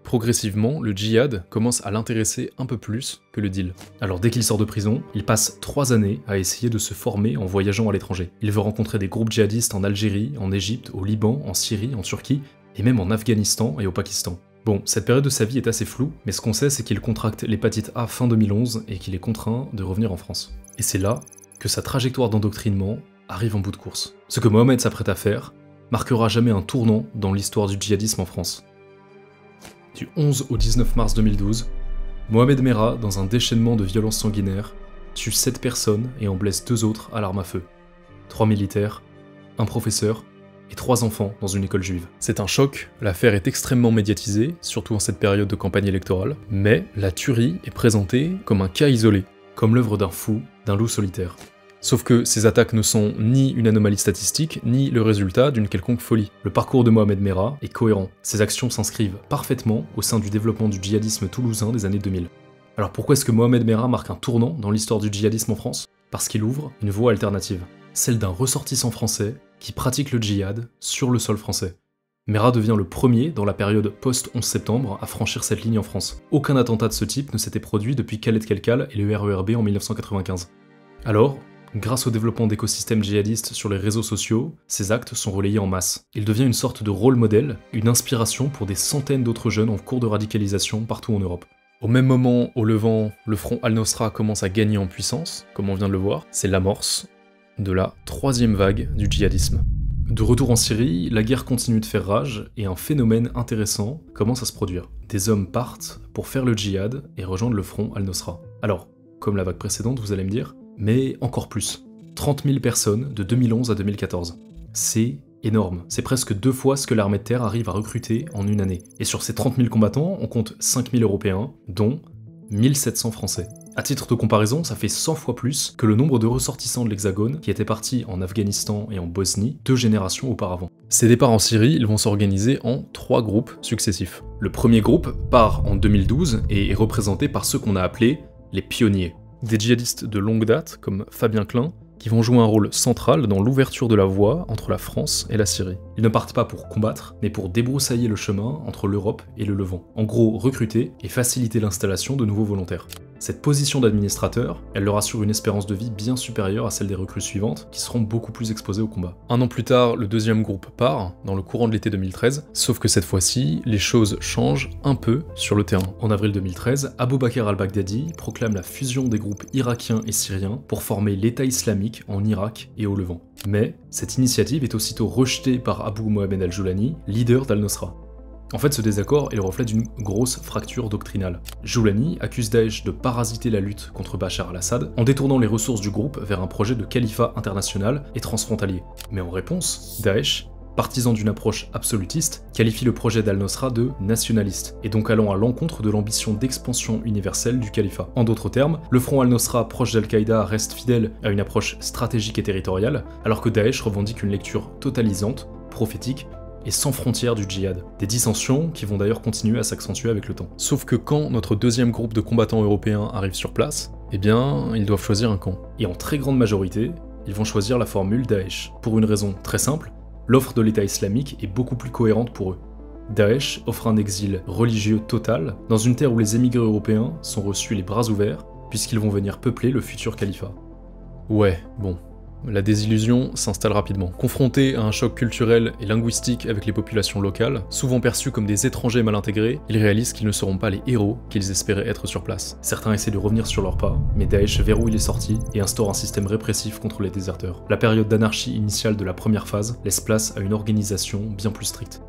progressivement, le djihad commence à l'intéresser un peu plus que le deal. Alors dès qu'il sort de prison, il passe 3 années à essayer de se former en voyageant à l'étranger. Il veut rencontrer des groupes djihadistes en Algérie, en Égypte, au Liban, en Syrie, en Turquie, et même en Afghanistan et au Pakistan. Bon, cette période de sa vie est assez floue, mais ce qu'on sait c'est qu'il contracte l'hépatite A fin 2011 et qu'il est contraint de revenir en France. Et c'est là que sa trajectoire d'endoctrinement arrive en bout de course. Ce que Mohamed s'apprête à faire marquera jamais un tournant dans l'histoire du djihadisme en France. Du 11 au 19 mars 2012, Mohamed Merah, dans un déchaînement de violences sanguinaires, tue 7 personnes et en blesse 2 autres à l'arme à feu. 3 militaires, un professeur et 3 enfants dans une école juive. C'est un choc, l'affaire est extrêmement médiatisée, surtout en cette période de campagne électorale, mais la tuerie est présentée comme un cas isolé, comme l'œuvre d'un fou, d'un loup solitaire. Sauf que ces attaques ne sont ni une anomalie statistique, ni le résultat d'une quelconque folie. Le parcours de Mohamed Merah est cohérent. Ses actions s'inscrivent parfaitement au sein du développement du djihadisme toulousain des années 2000. Alors pourquoi est-ce que Mohamed Merah marque un tournant dans l'histoire du djihadisme en France? Parce qu'il ouvre une voie alternative, celle d'un ressortissant français qui pratique le djihad sur le sol français. Merah devient le premier dans la période post-11 septembre à franchir cette ligne en France. Aucun attentat de ce type ne s'était produit depuis Khaled Kelkal et le RERB en 1995. Alors, grâce au développement d'écosystèmes djihadistes sur les réseaux sociaux, ces actes sont relayés en masse. Il devient une sorte de rôle modèle, une inspiration pour des centaines d'autres jeunes en cours de radicalisation partout en Europe. Au même moment, au Levant, le front Al-Nosra commence à gagner en puissance, comme on vient de le voir. C'est l'amorce de la 3e vague du djihadisme. De retour en Syrie, la guerre continue de faire rage et un phénomène intéressant commence à se produire. Des hommes partent pour faire le djihad et rejoindre le front Al-Nosra. Alors, comme la vague précédente, vous allez me dire, mais encore plus. 30 000 personnes de 2011 à 2014. C'est énorme. C'est presque 2 fois ce que l'armée de terre arrive à recruter en une année. Et sur ces 30 000 combattants, on compte 5 000 Européens, dont 1700 Français. À titre de comparaison, ça fait 100 fois plus que le nombre de ressortissants de l'Hexagone qui étaient partis en Afghanistan et en Bosnie 2 générations auparavant. Ces départs en Syrie, ils vont s'organiser en 3 groupes successifs. Le premier groupe part en 2012 et est représenté par ceux qu'on a appelés les pionniers. Des djihadistes de longue date, comme Fabien Klein, qui vont jouer un rôle central dans l'ouverture de la voie entre la France et la Syrie. Ils ne partent pas pour combattre, mais pour débroussailler le chemin entre l'Europe et le Levant. En gros, recruter et faciliter l'installation de nouveaux volontaires. Cette position d'administrateur, elle leur assure une espérance de vie bien supérieure à celle des recrues suivantes, qui seront beaucoup plus exposées au combat. 1 an plus tard, le deuxième groupe part, dans le courant de l'été 2013, sauf que cette fois-ci, les choses changent un peu sur le terrain. En avril 2013, Abou Bakr al-Baghdadi proclame la fusion des groupes irakiens et syriens pour former l'État islamique en Irak et au Levant. Mais cette initiative est aussitôt rejetée par Abu Mohamed al-Joulani, leader d'Al-Nosra. En fait, ce désaccord est le reflet d'une grosse fracture doctrinale. Joulani accuse Daesh de parasiter la lutte contre Bachar al-Assad en détournant les ressources du groupe vers un projet de califat international et transfrontalier. Mais en réponse, Daesh, partisan d'une approche absolutiste, qualifie le projet d'Al-Nosra de nationaliste, et donc allant à l'encontre de l'ambition d'expansion universelle du califat. En d'autres termes, le front Al-Nosra proche d'Al-Qaïda reste fidèle à une approche stratégique et territoriale, alors que Daesh revendique une lecture totalisante, prophétique, et sans frontières du djihad. Des dissensions qui vont d'ailleurs continuer à s'accentuer avec le temps. Sauf que quand notre deuxième groupe de combattants européens arrive sur place, eh bien, ils doivent choisir un camp. Et en très grande majorité, ils vont choisir la formule Daesh. Pour une raison très simple, l'offre de l'État islamique est beaucoup plus cohérente pour eux. Daesh offre un exil religieux total dans une terre où les émigrés européens sont reçus les bras ouverts, puisqu'ils vont venir peupler le futur califat. Ouais, bon. La désillusion s'installe rapidement. Confrontés à un choc culturel et linguistique avec les populations locales, souvent perçus comme des étrangers mal intégrés, ils réalisent qu'ils ne seront pas les héros qu'ils espéraient être sur place. Certains essaient de revenir sur leurs pas, mais Daesh verrouille les sorties et instaure un système répressif contre les déserteurs. La période d'anarchie initiale de la première phase laisse place à une organisation bien plus stricte.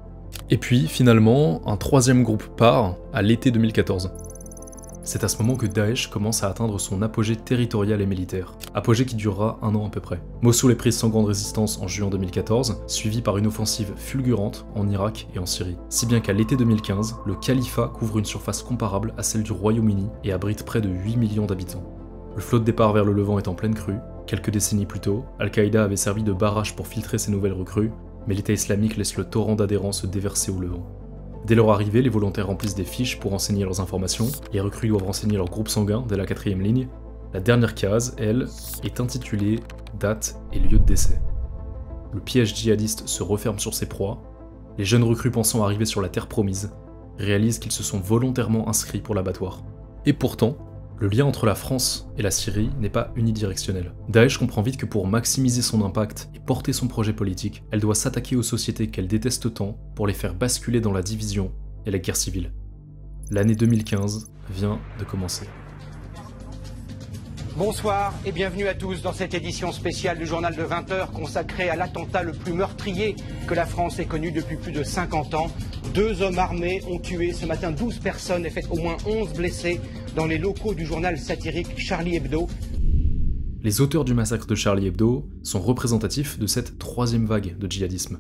Et puis, finalement, un troisième groupe part à l'été 2014. C'est à ce moment que Daesh commence à atteindre son apogée territorial et militaire. Apogée qui durera 1 an à peu près. Mossoul est prise sans grande résistance en juin 2014, suivie par une offensive fulgurante en Irak et en Syrie. Si bien qu'à l'été 2015, le califat couvre une surface comparable à celle du Royaume-Uni et abrite près de 8 millions d'habitants. Le flot de départ vers le Levant est en pleine crue. Quelques décennies plus tôt, Al-Qaïda avait servi de barrage pour filtrer ces nouvelles recrues, mais l'État islamique laisse le torrent d'adhérents se déverser au Levant. Dès leur arrivée, les volontaires remplissent des fiches pour renseigner leurs informations, les recrues doivent renseigner leur groupe sanguin dès la 4e ligne. La dernière case, elle, est intitulée « Date et lieu de décès ». Le piège djihadiste se referme sur ses proies, les jeunes recrues pensant arriver sur la terre promise réalisent qu'ils se sont volontairement inscrits pour l'abattoir. Et pourtant, le lien entre la France et la Syrie n'est pas unidirectionnel. Daesh comprend vite que pour maximiser son impact et porter son projet politique, elle doit s'attaquer aux sociétés qu'elle déteste tant pour les faire basculer dans la division et la guerre civile. L'année 2015 vient de commencer. Bonsoir et bienvenue à tous dans cette édition spéciale du journal de 20h consacrée à l'attentat le plus meurtrier que la France ait connu depuis plus de 50 ans. 2 hommes armés ont tué ce matin 12 personnes et fait au moins 11 blessés dans les locaux du journal satirique Charlie Hebdo. Les auteurs du massacre de Charlie Hebdo sont représentatifs de cette 3e vague de djihadisme.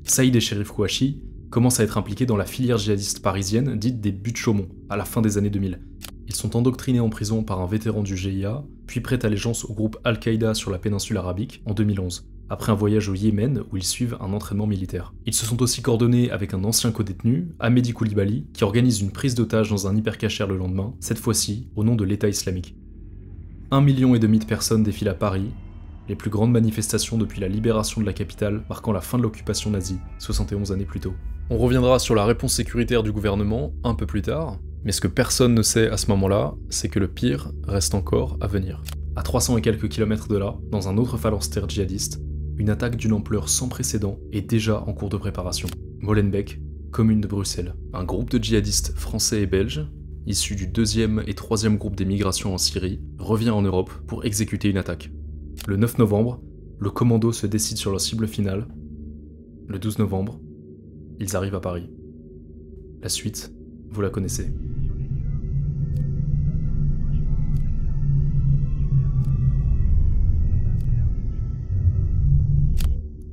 Saïd et Chérif Kouachi commencent à être impliqués dans la filière djihadiste parisienne dite des buts de Chaumont à la fin des années 2000. Ils sont endoctrinés en prison par un vétéran du GIA, puis prêtent allégeance au groupe Al-Qaïda sur la péninsule arabique en 2011, après un voyage au Yémen où ils suivent un entraînement militaire. Ils se sont aussi coordonnés avec un ancien codétenu, Ahmedi Koulibaly, qui organise une prise d'otage dans un hypercachère le lendemain, cette fois-ci au nom de l'État islamique. 1,5 million de personnes défilent à Paris, les plus grandes manifestations depuis la libération de la capitale, marquant la fin de l'occupation nazie, 71 années plus tôt. On reviendra sur la réponse sécuritaire du gouvernement un peu plus tard, mais ce que personne ne sait à ce moment-là, c'est que le pire reste encore à venir. À 300 et quelques kilomètres de là, dans un autre phalanstère djihadiste, une attaque d'une ampleur sans précédent est déjà en cours de préparation. Molenbeek, commune de Bruxelles. Un groupe de djihadistes français et belges, issus du 2e et 3e groupe d'émigration en Syrie, revient en Europe pour exécuter une attaque. Le 9 novembre, le commando se décide sur leur cible finale. Le 12 novembre, ils arrivent à Paris. La suite, vous la connaissez.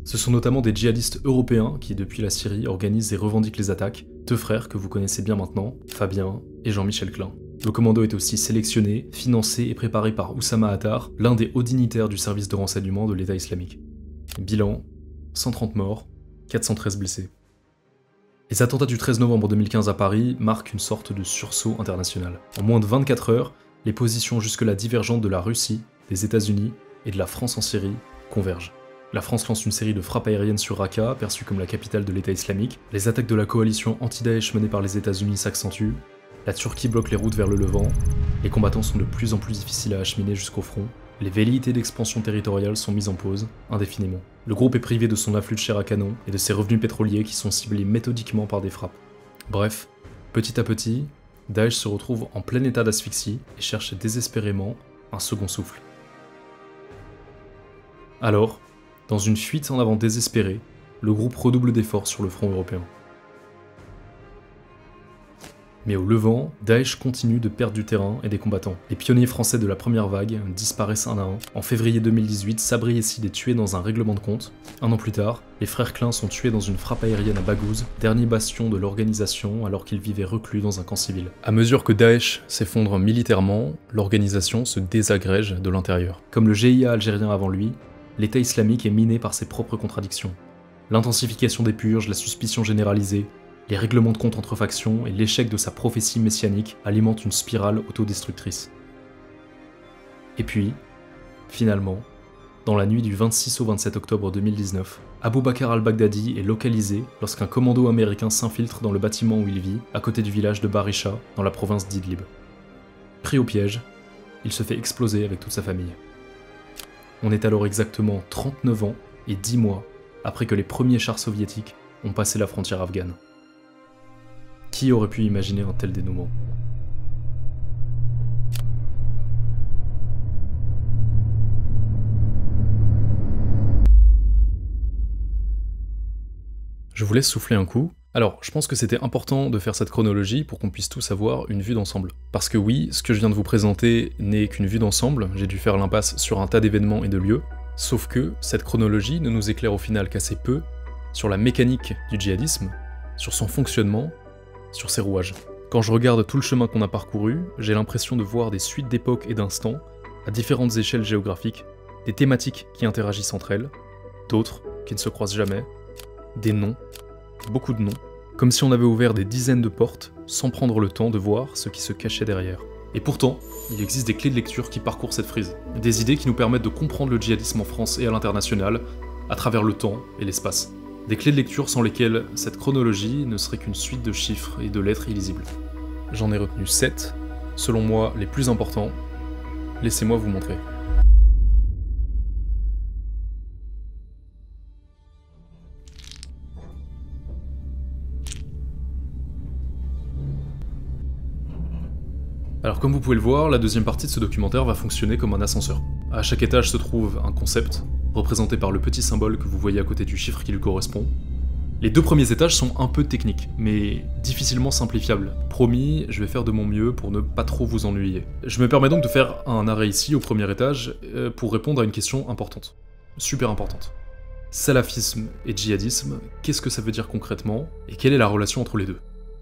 Ce sont notamment des djihadistes européens qui, depuis la Syrie, organisent et revendiquent les attaques, 2 frères que vous connaissez bien maintenant, Fabien et Jean-Michel Klein. Le commando est aussi sélectionné, financé et préparé par Oussama Attar, l'un des hauts dignitaires du service de renseignement de l'État islamique. Bilan, 130 morts, 413 blessés. Les attentats du 13 novembre 2015 à Paris marquent une sorte de sursaut international. En moins de 24 heures, les positions jusque-là divergentes de la Russie, des États-Unis et de la France en Syrie convergent. La France lance une série de frappes aériennes sur Raqqa, perçue comme la capitale de l'État islamique. Les attaques de la coalition anti-Daesh menée par les États-Unis s'accentuent. La Turquie bloque les routes vers le Levant. Les combattants sont de plus en plus difficiles à acheminer jusqu'au front. Les velléités d'expansion territoriale sont mises en pause, indéfiniment. Le groupe est privé de son afflux de chair à canon et de ses revenus pétroliers qui sont ciblés méthodiquement par des frappes. Bref, petit à petit, Daesh se retrouve en plein état d'asphyxie et cherche désespérément un second souffle. Alors, dans une fuite en avant désespérée, le groupe redouble d'efforts sur le front européen. Mais au Levant, Daesh continue de perdre du terrain et des combattants. Les pionniers français de la première vague disparaissent un à un. En février 2018, Sabri Essid est tué dans un règlement de compte. 1 an plus tard, les frères Klein sont tués dans une frappe aérienne à Baghouz, dernier bastion de l'organisation alors qu'ils vivaient reclus dans un camp civil. À mesure que Daesh s'effondre militairement, l'organisation se désagrège de l'intérieur. Comme le GIA algérien avant lui, l'État islamique est miné par ses propres contradictions. L'intensification des purges, la suspicion généralisée, les règlements de compte entre factions et l'échec de sa prophétie messianique alimentent une spirale autodestructrice. Et puis, finalement, dans la nuit du 26 au 27 octobre 2019, Abou Bakr al-Baghdadi est localisé lorsqu'un commando américain s'infiltre dans le bâtiment où il vit, à côté du village de Barisha, dans la province d'Idlib. Pris au piège, il se fait exploser avec toute sa famille. On est alors exactement 39 ans et 10 mois après que les premiers chars soviétiques ont passé la frontière afghane. Qui aurait pu imaginer un tel dénouement ? Je vous laisse souffler un coup. Alors, je pense que c'était important de faire cette chronologie pour qu'on puisse tous avoir une vue d'ensemble. Parce que oui, ce que je viens de vous présenter n'est qu'une vue d'ensemble, j'ai dû faire l'impasse sur un tas d'événements et de lieux, sauf que cette chronologie ne nous éclaire au final qu'assez peu sur la mécanique du djihadisme, sur son fonctionnement, sur ses rouages. Quand je regarde tout le chemin qu'on a parcouru, j'ai l'impression de voir des suites d'époques et d'instants, à différentes échelles géographiques, des thématiques qui interagissent entre elles, d'autres qui ne se croisent jamais, des noms, beaucoup de noms, comme si on avait ouvert des dizaines de portes sans prendre le temps de voir ce qui se cachait derrière. Et pourtant, il existe des clés de lecture qui parcourent cette frise, des idées qui nous permettent de comprendre le djihadisme en France et à l'international, à travers le temps et l'espace. Des clés de lecture sans lesquelles cette chronologie ne serait qu'une suite de chiffres et de lettres illisibles. J'en ai retenu 7, selon moi les plus importants. Laissez-moi vous montrer. Alors comme vous pouvez le voir, la deuxième partie de ce documentaire va fonctionner comme un ascenseur. À chaque étage se trouve un concept, représenté par le petit symbole que vous voyez à côté du chiffre qui lui correspond. Les deux premiers étages sont un peu techniques, mais difficilement simplifiables. Promis, je vais faire de mon mieux pour ne pas trop vous ennuyer. Je me permets donc de faire un arrêt ici, au premier étage, pour répondre à une question importante. Super importante. Salafisme et djihadisme, qu'est-ce que ça veut dire concrètement, et quelle est la relation entre les deux ?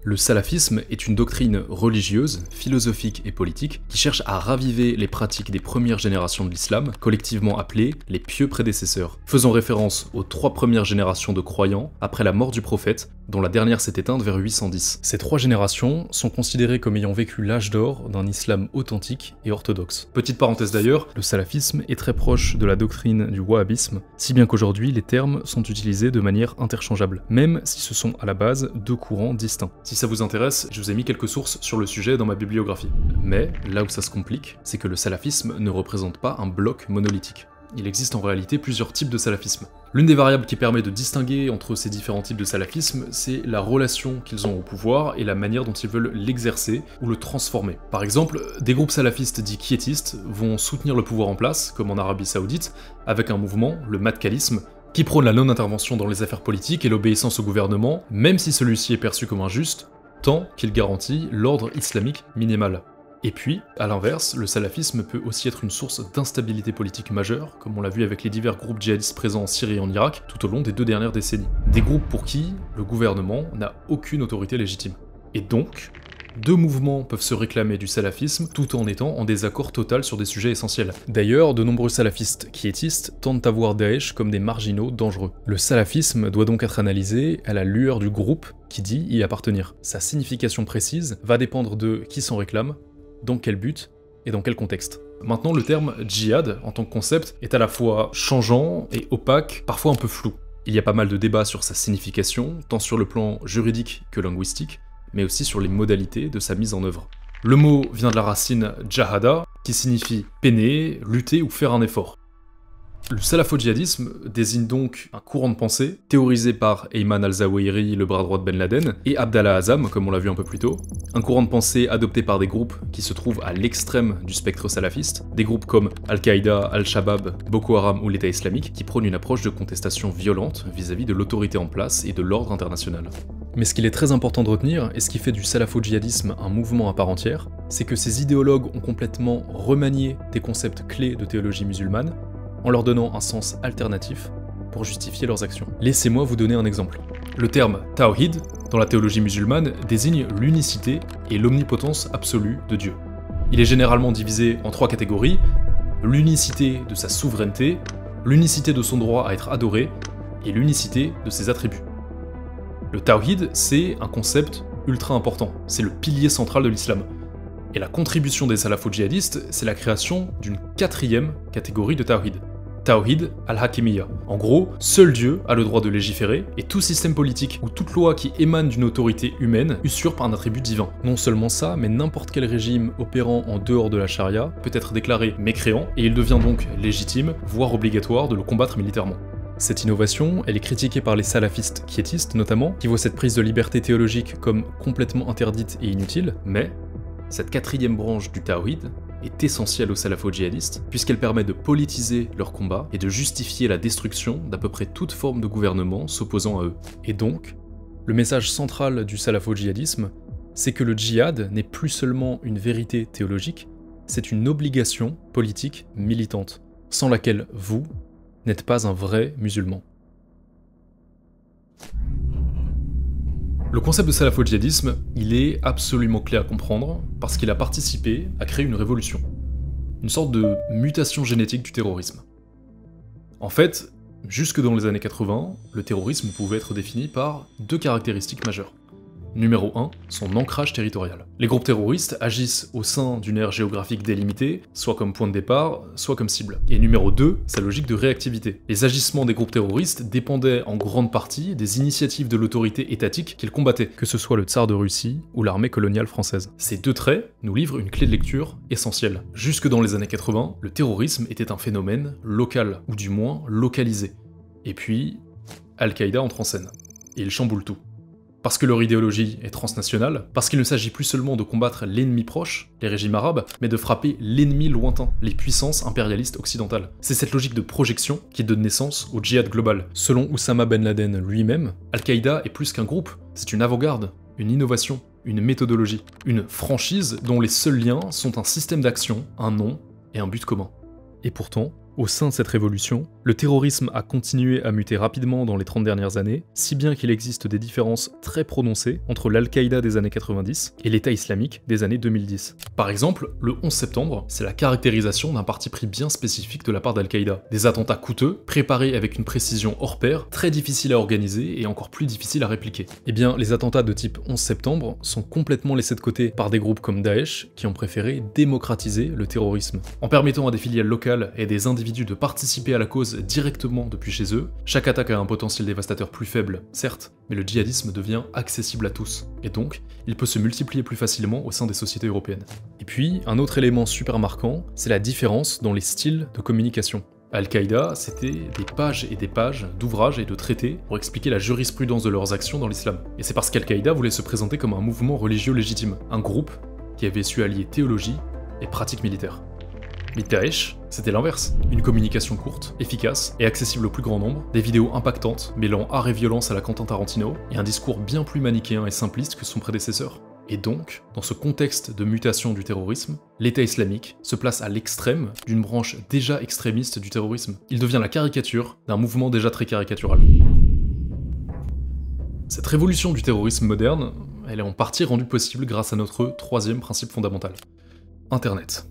Le salafisme est une doctrine religieuse, philosophique et politique qui cherche à raviver les pratiques des premières générations de l'islam, collectivement appelées les pieux prédécesseurs, faisant référence aux 3 premières générations de croyants après la mort du prophète, dont la dernière s'est éteinte vers 810. Ces 3 générations sont considérées comme ayant vécu l'âge d'or d'un islam authentique et orthodoxe. Petite parenthèse d'ailleurs, le salafisme est très proche de la doctrine du wahhabisme, si bien qu'aujourd'hui les termes sont utilisés de manière interchangeable, même si ce sont à la base 2 courants distincts. Si ça vous intéresse, je vous ai mis quelques sources sur le sujet dans ma bibliographie. Mais là où ça se complique, c'est que le salafisme ne représente pas un bloc monolithique. Il existe en réalité plusieurs types de salafisme. L'une des variables qui permet de distinguer entre ces différents types de salafisme, c'est la relation qu'ils ont au pouvoir et la manière dont ils veulent l'exercer ou le transformer. Par exemple, des groupes salafistes dits quiétistes vont soutenir le pouvoir en place, comme en Arabie Saoudite, avec un mouvement, le madkhalisme, qui prône la non-intervention dans les affaires politiques et l'obéissance au gouvernement, même si celui-ci est perçu comme injuste, tant qu'il garantit l'ordre islamique minimal. Et puis, à l'inverse, le salafisme peut aussi être une source d'instabilité politique majeure, comme on l'a vu avec les divers groupes djihadistes présents en Syrie et en Irak tout au long des 2 dernières décennies. Des groupes pour qui le gouvernement n'a aucune autorité légitime. Et donc, 2 mouvements peuvent se réclamer du salafisme tout en étant en désaccord total sur des sujets essentiels. D'ailleurs, de nombreux salafistes quiétistes tentent à voir Daesh comme des marginaux dangereux. Le salafisme doit donc être analysé à la lueur du groupe qui dit y appartenir. Sa signification précise va dépendre de qui s'en réclame, dans quel but et dans quel contexte. Maintenant, le terme djihad en tant que concept est à la fois changeant et opaque, parfois un peu flou. Il y a pas mal de débats sur sa signification, tant sur le plan juridique que linguistique, mais aussi sur les modalités de sa mise en œuvre. Le mot vient de la racine jahada, qui signifie peiner, lutter ou faire un effort. Le salafo-djihadisme désigne donc un courant de pensée théorisé par Ayman al-Zawahiri, le bras droit de Ben Laden, et Abdallah Azzam, comme on l'a vu un peu plus tôt. Un courant de pensée adopté par des groupes qui se trouvent à l'extrême du spectre salafiste, des groupes comme Al-Qaïda, Al-Shabaab, Boko Haram ou l'État islamique, qui prônent une approche de contestation violente vis-à-vis de l'autorité en place et de l'ordre international. Mais ce qu'il est très important de retenir, et ce qui fait du salafo-djihadisme un mouvement à part entière, c'est que ces idéologues ont complètement remanié des concepts clés de théologie musulmane, en leur donnant un sens alternatif pour justifier leurs actions. Laissez-moi vous donner un exemple. Le terme Tawhid, dans la théologie musulmane, désigne l'unicité et l'omnipotence absolue de Dieu. Il est généralement divisé en 3 catégories: l'unicité de sa souveraineté, l'unicité de son droit à être adoré, et l'unicité de ses attributs. Le tawhid, c'est un concept ultra important, c'est le pilier central de l'islam. Et la contribution des salafo-djihadistes, c'est la création d'une 4e catégorie de tawhid. Tawhid al-Hakimiyya. En gros, seul Dieu a le droit de légiférer, et tout système politique ou toute loi qui émane d'une autorité humaine usurpe un attribut divin. Non seulement ça, mais n'importe quel régime opérant en dehors de la charia peut être déclaré mécréant, et il devient donc légitime, voire obligatoire, de le combattre militairement. Cette innovation, elle est critiquée par les salafistes quiétistes notamment, qui voient cette prise de liberté théologique comme complètement interdite et inutile, mais cette 4e branche du tawhid est essentielle aux salafo-djihadistes, puisqu'elle permet de politiser leur combat et de justifier la destruction d'à peu près toute forme de gouvernement s'opposant à eux. Et donc, le message central du salafo-djihadisme, c'est que le djihad n'est plus seulement une vérité théologique, c'est une obligation politique militante, sans laquelle vous n'êtes pas un vrai musulman. Le concept de salafo-djihadisme, il est absolument clé à comprendre parce qu'il a participé à créer une révolution, une sorte de mutation génétique du terrorisme. En fait, jusque dans les années 80, le terrorisme pouvait être défini par 2 caractéristiques majeures. Numéro 1, son ancrage territorial. Les groupes terroristes agissent au sein d'une aire géographique délimitée, soit comme point de départ, soit comme cible. Et numéro 2, sa logique de réactivité. Les agissements des groupes terroristes dépendaient en grande partie des initiatives de l'autorité étatique qu'ils combattaient, que ce soit le tsar de Russie ou l'armée coloniale française. Ces 2 traits nous livrent une clé de lecture essentielle. Jusque dans les années 80, le terrorisme était un phénomène local, ou du moins localisé. Et puis, Al-Qaïda entre en scène. Et il chamboule tout. Parce que leur idéologie est transnationale, parce qu'il ne s'agit plus seulement de combattre l'ennemi proche, les régimes arabes, mais de frapper l'ennemi lointain, les puissances impérialistes occidentales. C'est cette logique de projection qui donne naissance au djihad global. Selon Oussama Ben Laden lui-même, Al-Qaïda est plus qu'un groupe, c'est une avant-garde, une innovation, une méthodologie, une franchise dont les seuls liens sont un système d'action, un nom et un but commun. Et pourtant, au sein de cette révolution, le terrorisme a continué à muter rapidement dans les 30 dernières années, si bien qu'il existe des différences très prononcées entre l'Al-Qaïda des années 90 et l'État islamique des années 2010. Par exemple, le 11 septembre, c'est la caractérisation d'un parti pris bien spécifique de la part d'Al-Qaïda. Des attentats coûteux, préparés avec une précision hors pair, très difficile à organiser et encore plus difficile à répliquer. Eh bien, les attentats de type 11 septembre sont complètement laissés de côté par des groupes comme Daesh qui ont préféré démocratiser le terrorisme. En permettant à des filiales locales et des individus de participer à la cause directement depuis chez eux, chaque attaque a un potentiel dévastateur plus faible, certes, mais le djihadisme devient accessible à tous, et donc, il peut se multiplier plus facilement au sein des sociétés européennes. Et puis, un autre élément super marquant, c'est la différence dans les styles de communication. Al-Qaïda, c'était des pages et des pages d'ouvrages et de traités pour expliquer la jurisprudence de leurs actions dans l'islam. Et c'est parce qu'Al-Qaïda voulait se présenter comme un mouvement religieux légitime, un groupe qui avait su allier théologie et pratique militaire. Mais Daesh, c'était l'inverse. Une communication courte, efficace et accessible au plus grand nombre, des vidéos impactantes mêlant art et violence à la Quentin Tarantino, et un discours bien plus manichéen et simpliste que son prédécesseur. Et donc, dans ce contexte de mutation du terrorisme, l'État islamique se place à l'extrême d'une branche déjà extrémiste du terrorisme. Il devient la caricature d'un mouvement déjà très caricatural. Cette révolution du terrorisme moderne, elle est en partie rendue possible grâce à notre 3e principe fondamental. Internet.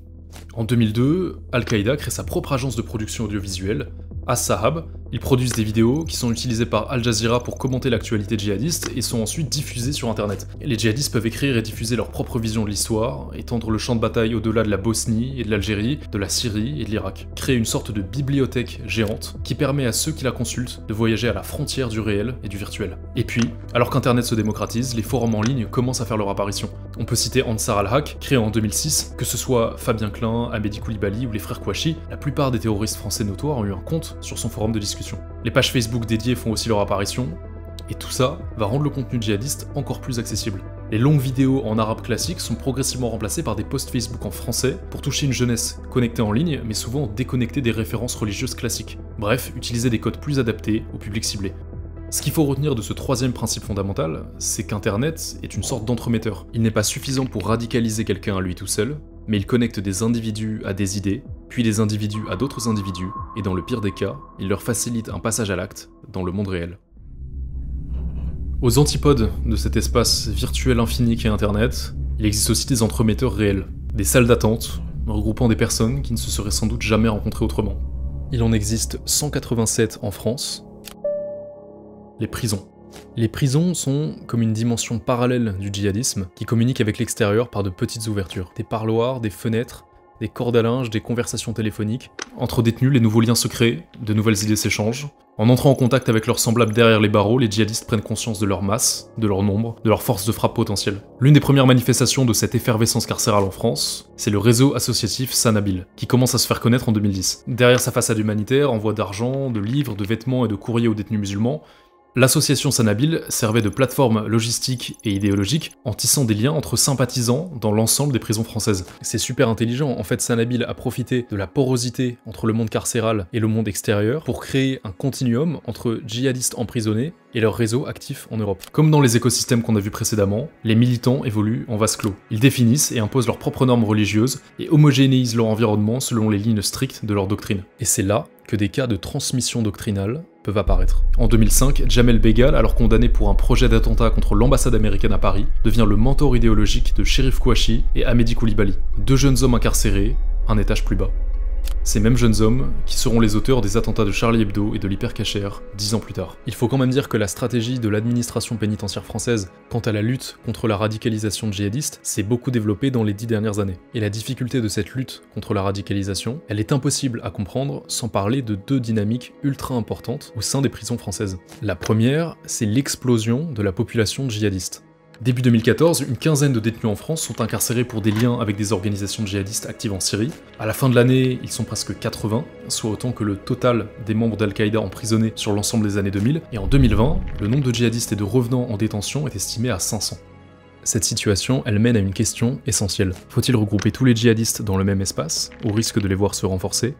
En 2002, Al-Qaïda crée sa propre agence de production audiovisuelle, As-Sahab. Ils produisent des vidéos qui sont utilisées par Al Jazeera pour commenter l'actualité djihadiste et sont ensuite diffusées sur internet. Et les djihadistes peuvent écrire et diffuser leur propre vision de l'histoire, étendre le champ de bataille au-delà de la Bosnie et de l'Algérie, de la Syrie et de l'Irak. Créer une sorte de bibliothèque géante qui permet à ceux qui la consultent de voyager à la frontière du réel et du virtuel. Et puis, alors qu'internet se démocratise, les forums en ligne commencent à faire leur apparition. On peut citer Ansar al-Haq, créé en 2006, que ce soit Fabien Klein, Amédi Koulibaly ou les frères Kouachi, la plupart des terroristes français notoires ont eu un compte sur son forum de discussion. Les pages Facebook dédiées font aussi leur apparition, et tout ça va rendre le contenu djihadiste encore plus accessible. Les longues vidéos en arabe classique sont progressivement remplacées par des posts Facebook en français pour toucher une jeunesse connectée en ligne, mais souvent déconnectée des références religieuses classiques. Bref, utiliser des codes plus adaptés au public ciblé. Ce qu'il faut retenir de ce 3e principe fondamental, c'est qu'Internet est une sorte d'entremetteur. Il n'est pas suffisant pour radicaliser quelqu'un à lui tout seul, mais il connecte des individus à des idées, puis des individus à d'autres individus, et dans le pire des cas, il leur facilite un passage à l'acte dans le monde réel. Aux antipodes de cet espace virtuel infini qu'est Internet, il existe aussi des entremetteurs réels, des salles d'attente, regroupant des personnes qui ne se seraient sans doute jamais rencontrées autrement. Il en existe 187 en France, les prisons. Les prisons sont comme une dimension parallèle du djihadisme qui communique avec l'extérieur par de petites ouvertures. Des parloirs, des fenêtres, des cordes à linge, des conversations téléphoniques. Entre détenus, les nouveaux liens se créent, de nouvelles idées s'échangent. En entrant en contact avec leurs semblables derrière les barreaux, les djihadistes prennent conscience de leur masse, de leur nombre, de leur force de frappe potentielle. L'une des premières manifestations de cette effervescence carcérale en France, c'est le réseau associatif Sanabil, qui commence à se faire connaître en 2010. Derrière sa façade humanitaire, envoi d'argent, de livres, de vêtements et de courriers aux détenus musulmans, l'association Sanabil servait de plateforme logistique et idéologique en tissant des liens entre sympathisants dans l'ensemble des prisons françaises. C'est super intelligent, en fait Sanabil a profité de la porosité entre le monde carcéral et le monde extérieur pour créer un continuum entre djihadistes emprisonnés et leur réseau actif en Europe. Comme dans les écosystèmes qu'on a vus précédemment, les militants évoluent en vase clos. Ils définissent et imposent leurs propres normes religieuses et homogénéisent leur environnement selon les lignes strictes de leur doctrine. Et c'est là que des cas de transmission doctrinale peuvent apparaître. En 2005, Jamel Begal, alors condamné pour un projet d'attentat contre l'ambassade américaine à Paris, devient le mentor idéologique de Cherif Kouachi et Hamedi Koulibaly, deux jeunes hommes incarcérés, un étage plus bas. Ces mêmes jeunes hommes qui seront les auteurs des attentats de Charlie Hebdo et de l'Hypercacher 10 ans plus tard. Il faut quand même dire que la stratégie de l'administration pénitentiaire française quant à la lutte contre la radicalisation djihadiste s'est beaucoup développée dans les 10 dernières années. Et la difficulté de cette lutte contre la radicalisation, elle est impossible à comprendre sans parler de deux dynamiques ultra importantes au sein des prisons françaises. La première, c'est l'explosion de la population djihadiste. Début 2014, une quinzaine de détenus en France sont incarcérés pour des liens avec des organisations djihadistes actives en Syrie. À la fin de l'année, ils sont presque 80, soit autant que le total des membres d'Al-Qaïda emprisonnés sur l'ensemble des années 2000. Et en 2020, le nombre de djihadistes et de revenants en détention est estimé à 500. Cette situation, elle mène à une question essentielle. Faut-il regrouper tous les djihadistes dans le même espace, au risque de les voir se renforcer,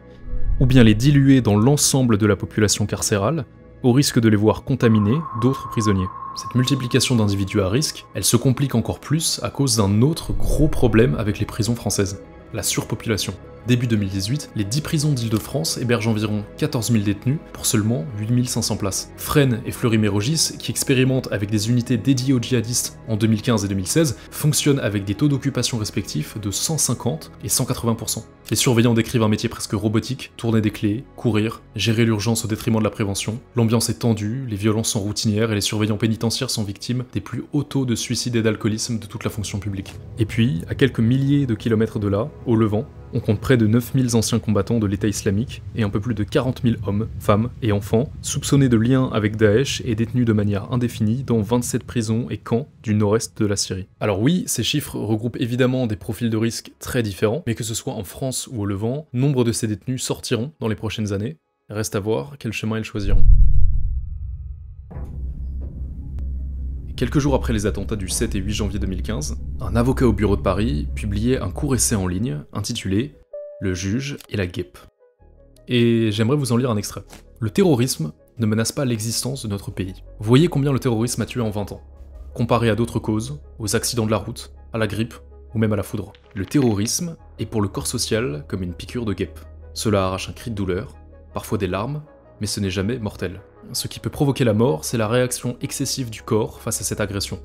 ou bien les diluer dans l'ensemble de la population carcérale, au risque de les voir contaminer d'autres prisonniers? Cette multiplication d'individus à risque, elle se complique encore plus à cause d'un autre gros problème avec les prisons françaises, la surpopulation. Début 2018, les 10 prisons d'Île-de-France hébergent environ 14 000 détenus pour seulement 8 500 places. Fresnes et Fleury-Mérogis, qui expérimentent avec des unités dédiées aux djihadistes en 2015 et 2016, fonctionnent avec des taux d'occupation respectifs de 150 et 180%. Les surveillants décrivent un métier presque robotique, tourner des clés, courir, gérer l'urgence au détriment de la prévention. L'ambiance est tendue, les violences sont routinières et les surveillants pénitentiaires sont victimes des plus hauts taux de suicide et d'alcoolisme de toute la fonction publique. Et puis, à quelques milliers de kilomètres de là, au Levant, on compte près de 9000 anciens combattants de l'État islamique et un peu plus de 40 000 hommes, femmes et enfants soupçonnés de liens avec Daesh et détenus de manière indéfinie dans 27 prisons et camps du nord-est de la Syrie. Alors oui, ces chiffres regroupent évidemment des profils de risque très différents, mais que ce soit en France ou au Levant, nombre de ces détenus sortiront dans les prochaines années. Reste à voir quel chemin ils choisiront. Quelques jours après les attentats du 7 et 8 janvier 2015, un avocat au bureau de Paris publiait un court essai en ligne intitulé « Le juge et la guêpe ». Et j'aimerais vous en lire un extrait. Le terrorisme ne menace pas l'existence de notre pays. Voyez combien le terrorisme a tué en 20 ans, comparé à d'autres causes, aux accidents de la route, à la grippe ou même à la foudre. Le terrorisme est pour le corps social comme une piqûre de guêpe. Cela arrache un cri de douleur, parfois des larmes, mais ce n'est jamais mortel. Ce qui peut provoquer la mort, c'est la réaction excessive du corps face à cette agression.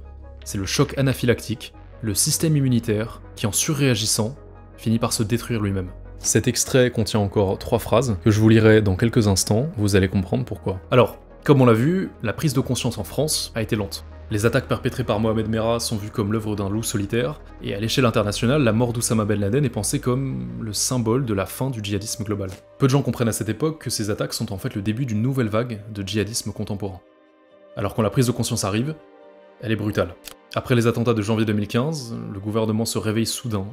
C'est le choc anaphylactique, le système immunitaire qui, en surréagissant, finit par se détruire lui-même. Cet extrait contient encore 3 phrases que je vous lirai dans quelques instants, vous allez comprendre pourquoi. Alors, comme on l'a vu, la prise de conscience en France a été lente. Les attaques perpétrées par Mohamed Merah sont vues comme l'œuvre d'un loup solitaire, et à l'échelle internationale, la mort d'Oussama Ben Laden est pensée comme le symbole de la fin du djihadisme global. Peu de gens comprennent à cette époque que ces attaques sont en fait le début d'une nouvelle vague de djihadisme contemporain. Alors quand la prise de conscience arrive, elle est brutale. Après les attentats de janvier 2015, le gouvernement se réveille soudain,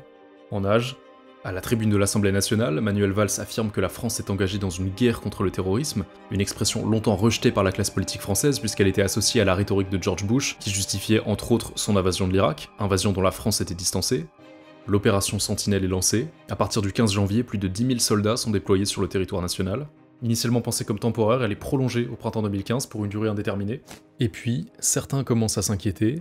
en nage. À la tribune de l'Assemblée nationale, Manuel Valls affirme que la France est engagée dans une guerre contre le terrorisme, une expression longtemps rejetée par la classe politique française puisqu'elle était associée à la rhétorique de George Bush, qui justifiait entre autres son invasion de l'Irak, invasion dont la France était distancée. L'opération Sentinelle est lancée. À partir du 15 janvier, plus de 10 000 soldats sont déployés sur le territoire national. Initialement pensée comme temporaire, elle est prolongée au printemps 2015 pour une durée indéterminée. Et puis, certains commencent à s'inquiéter,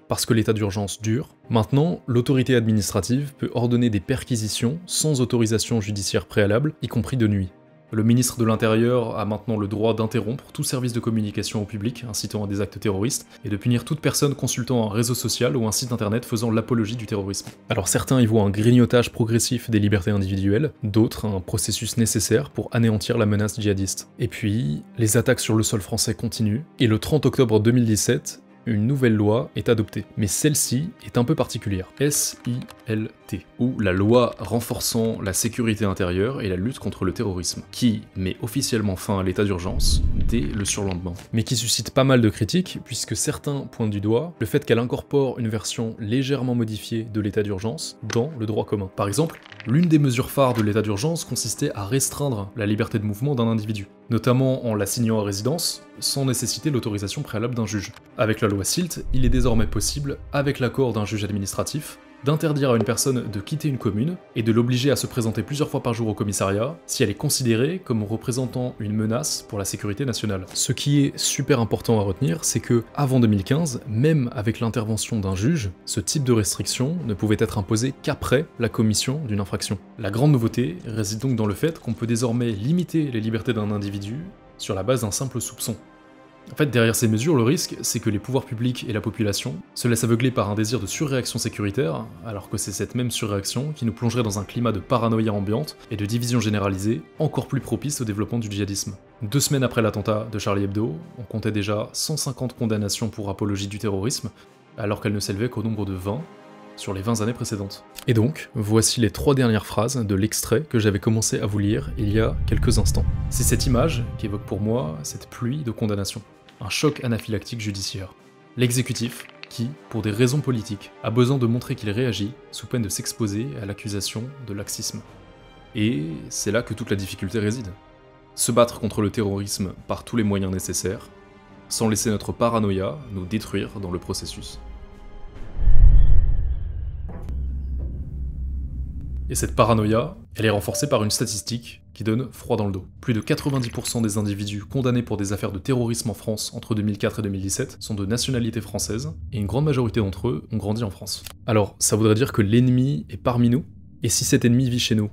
parce que l'état d'urgence dure. Maintenant, l'autorité administrative peut ordonner des perquisitions sans autorisation judiciaire préalable, y compris de nuit. Le ministre de l'Intérieur a maintenant le droit d'interrompre tout service de communication au public incitant à des actes terroristes et de punir toute personne consultant un réseau social ou un site internet faisant l'apologie du terrorisme. Alors certains y voient un grignotage progressif des libertés individuelles, d'autres un processus nécessaire pour anéantir la menace djihadiste. Et puis, les attaques sur le sol français continuent, et le 30 octobre 2017, une nouvelle loi est adoptée, mais celle-ci est un peu particulière. SILT, ou la loi renforçant la sécurité intérieure et la lutte contre le terrorisme, qui met officiellement fin à l'état d'urgence dès le surlendemain. Mais qui suscite pas mal de critiques, puisque certains pointent du doigt le fait qu'elle incorpore une version légèrement modifiée de l'état d'urgence dans le droit commun. Par exemple, l'une des mesures phares de l'état d'urgence consistait à restreindre la liberté de mouvement d'un individu, notamment en l'assignant à résidence, sans nécessiter l'autorisation préalable d'un juge. Avec la loi SILT, il est désormais possible, avec l'accord d'un juge administratif, d'interdire à une personne de quitter une commune et de l'obliger à se présenter plusieurs fois par jour au commissariat si elle est considérée comme représentant une menace pour la sécurité nationale. Ce qui est super important à retenir, c'est que avant 2015, même avec l'intervention d'un juge, ce type de restriction ne pouvait être imposé qu'après la commission d'une infraction. La grande nouveauté réside donc dans le fait qu'on peut désormais limiter les libertés d'un individu sur la base d'un simple soupçon. En fait, derrière ces mesures, le risque, c'est que les pouvoirs publics et la population se laissent aveugler par un désir de surréaction sécuritaire, alors que c'est cette même surréaction qui nous plongerait dans un climat de paranoïa ambiante et de division généralisée, encore plus propice au développement du djihadisme. 2 semaines après l'attentat de Charlie Hebdo, on comptait déjà 150 condamnations pour apologie du terrorisme, alors qu'elles ne s'élevaient qu'au nombre de 20 sur les 20 années précédentes. Et donc, voici les 3 dernières phrases de l'extrait que j'avais commencé à vous lire il y a quelques instants. C'est cette image qui évoque pour moi cette pluie de condamnations. Un choc anaphylactique judiciaire. L'exécutif, qui, pour des raisons politiques, a besoin de montrer qu'il réagit sous peine de s'exposer à l'accusation de laxisme. Et c'est là que toute la difficulté réside. Se battre contre le terrorisme par tous les moyens nécessaires, sans laisser notre paranoïa nous détruire dans le processus. Et cette paranoïa, elle est renforcée par une statistique qui donne froid dans le dos. Plus de 90% des individus condamnés pour des affaires de terrorisme en France entre 2004 et 2017 sont de nationalité française, et une grande majorité d'entre eux ont grandi en France. Alors, ça voudrait dire que l'ennemi est parmi nous? Et si cet ennemi vit chez nous,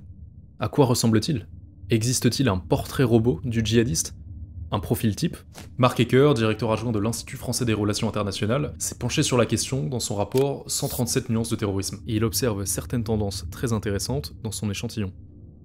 à quoi ressemble-t-il? Existe-t-il un portrait robot du djihadiste? Un profil type? Marc Ecker, directeur adjoint de l'Institut français des relations internationales, s'est penché sur la question dans son rapport 137 nuances de terrorisme, et il observe certaines tendances très intéressantes dans son échantillon.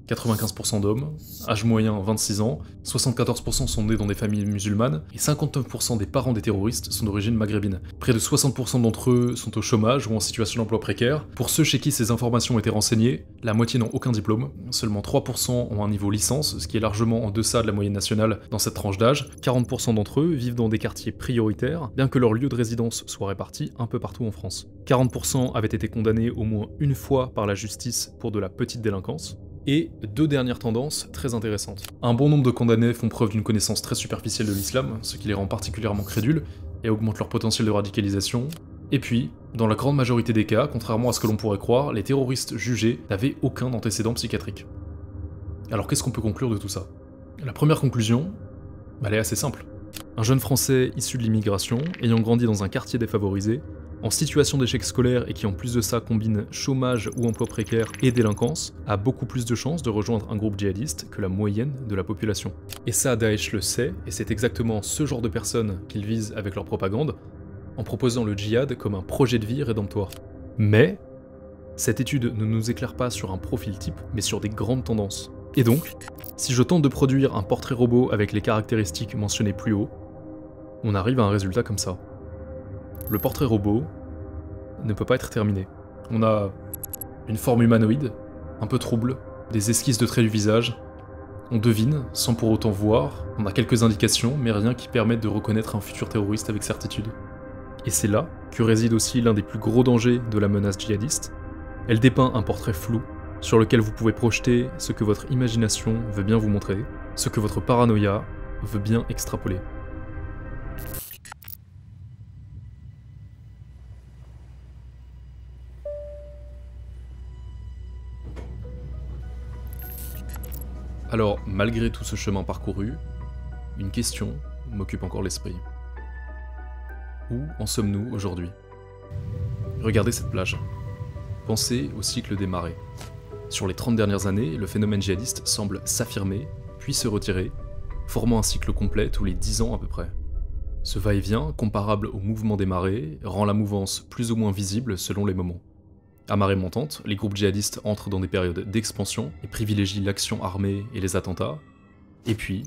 95% d'hommes, âge moyen 26 ans, 74% sont nés dans des familles musulmanes, et 59% des parents des terroristes sont d'origine maghrébine. Près de 60% d'entre eux sont au chômage ou en situation d'emploi précaire. Pour ceux chez qui ces informations ont été renseignées, la moitié n'ont aucun diplôme, seulement 3% ont un niveau licence, ce qui est largement en deçà de la moyenne nationale dans cette tranche d'âge. 40% d'entre eux vivent dans des quartiers prioritaires, bien que leur lieu de résidence soit réparti un peu partout en France. 40% avaient été condamnés au moins une fois par la justice pour de la petite délinquance. Et 2 dernières tendances très intéressantes. Un bon nombre de condamnés font preuve d'une connaissance très superficielle de l'islam, ce qui les rend particulièrement crédules et augmente leur potentiel de radicalisation. Et puis, dans la grande majorité des cas, contrairement à ce que l'on pourrait croire, les terroristes jugés n'avaient aucun antécédent psychiatrique. Alors qu'est-ce qu'on peut conclure de tout ça? La première conclusion, elle est assez simple. Un jeune Français issu de l'immigration, ayant grandi dans un quartier défavorisé, en situation d'échec scolaire et qui en plus de ça combine chômage ou emploi précaire et délinquance, a beaucoup plus de chances de rejoindre un groupe djihadiste que la moyenne de la population. Et ça, Daesh le sait, et c'est exactement ce genre de personnes qu'ils visent avec leur propagande, en proposant le djihad comme un projet de vie rédemptoire. Mais, cette étude ne nous éclaire pas sur un profil type, mais sur des grandes tendances. Et donc, si je tente de produire un portrait robot avec les caractéristiques mentionnées plus haut, on arrive à un résultat comme ça. Le portrait robot ne peut pas être terminé. On a une forme humanoïde, un peu trouble, des esquisses de traits du visage, on devine, sans pour autant voir, on a quelques indications, mais rien qui permette de reconnaître un futur terroriste avec certitude. Et c'est là que réside aussi l'un des plus gros dangers de la menace djihadiste. Elle dépeint un portrait flou, sur lequel vous pouvez projeter ce que votre imagination veut bien vous montrer, ce que votre paranoïa veut bien extrapoler. Alors, malgré tout ce chemin parcouru, une question m'occupe encore l'esprit. Où en sommes-nous aujourd'hui? Regardez cette plage. Pensez au cycle des marées. Sur les 30 dernières années, le phénomène djihadiste semble s'affirmer puis se retirer, formant un cycle complet tous les 10 ans à peu près. Ce va-et-vient, comparable au mouvement des marées, rend la mouvance plus ou moins visible selon les moments. À marée montante, les groupes djihadistes entrent dans des périodes d'expansion et privilégient l'action armée et les attentats. Et puis,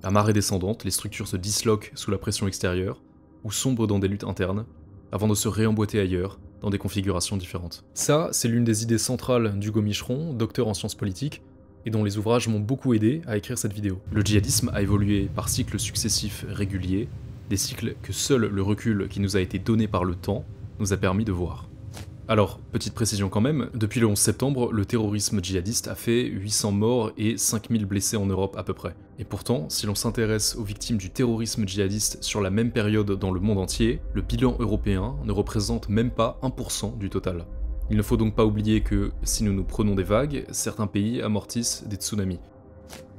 à marée descendante, les structures se disloquent sous la pression extérieure ou sombrent dans des luttes internes, avant de se réemboîter ailleurs, dans des configurations différentes. Ça, c'est l'une des idées centrales d'Hugo Micheron, docteur en sciences politiques, et dont les ouvrages m'ont beaucoup aidé à écrire cette vidéo. Le djihadisme a évolué par cycles successifs réguliers, des cycles que seul le recul qui nous a été donné par le temps nous a permis de voir. Alors, petite précision quand même, depuis le 11 septembre, le terrorisme djihadiste a fait 800 morts et 5000 blessés en Europe à peu près. Et pourtant, si l'on s'intéresse aux victimes du terrorisme djihadiste sur la même période dans le monde entier, le bilan européen ne représente même pas 1% du total. Il ne faut donc pas oublier que, si nous nous prenons des vagues, certains pays amortissent des tsunamis.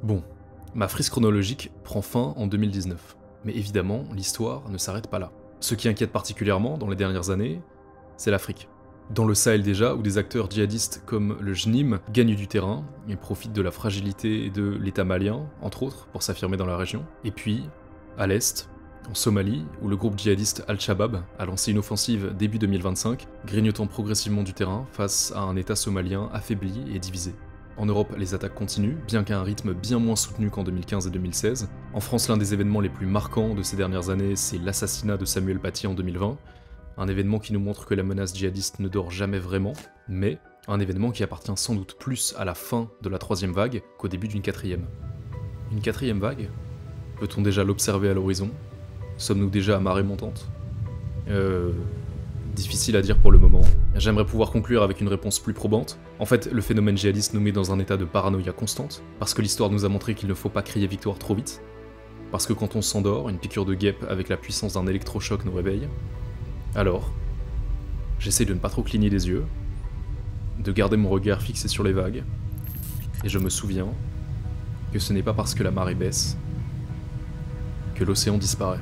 Bon, ma frise chronologique prend fin en 2019. Mais évidemment, l'histoire ne s'arrête pas là. Ce qui inquiète particulièrement dans les dernières années, c'est l'Afrique. Dans le Sahel déjà, où des acteurs djihadistes comme le JNIM gagnent du terrain et profitent de la fragilité de l'État malien, entre autres, pour s'affirmer dans la région. Et puis, à l'Est, en Somalie, où le groupe djihadiste Al-Shabaab a lancé une offensive début 2025, grignotant progressivement du terrain face à un État somalien affaibli et divisé. En Europe, les attaques continuent, bien qu'à un rythme bien moins soutenu qu'en 2015 et 2016. En France, l'un des événements les plus marquants de ces dernières années, c'est l'assassinat de Samuel Paty en 2020. Un événement qui nous montre que la menace djihadiste ne dort jamais vraiment, mais un événement qui appartient sans doute plus à la fin de la 3e vague qu'au début d'une 4e. Une 4e vague ? Peut-on déjà l'observer à l'horizon ? Sommes-nous déjà à marée montante ? Difficile à dire pour le moment. J'aimerais pouvoir conclure avec une réponse plus probante. En fait, le phénomène djihadiste nous met dans un état de paranoïa constante, parce que l'histoire nous a montré qu'il ne faut pas crier victoire trop vite, parce que quand on s'endort, une piqûre de guêpe avec la puissance d'un électrochoc nous réveille. Alors, j'essaie de ne pas trop cligner des yeux, de garder mon regard fixé sur les vagues, et je me souviens que ce n'est pas parce que la marée baisse que l'océan disparaît.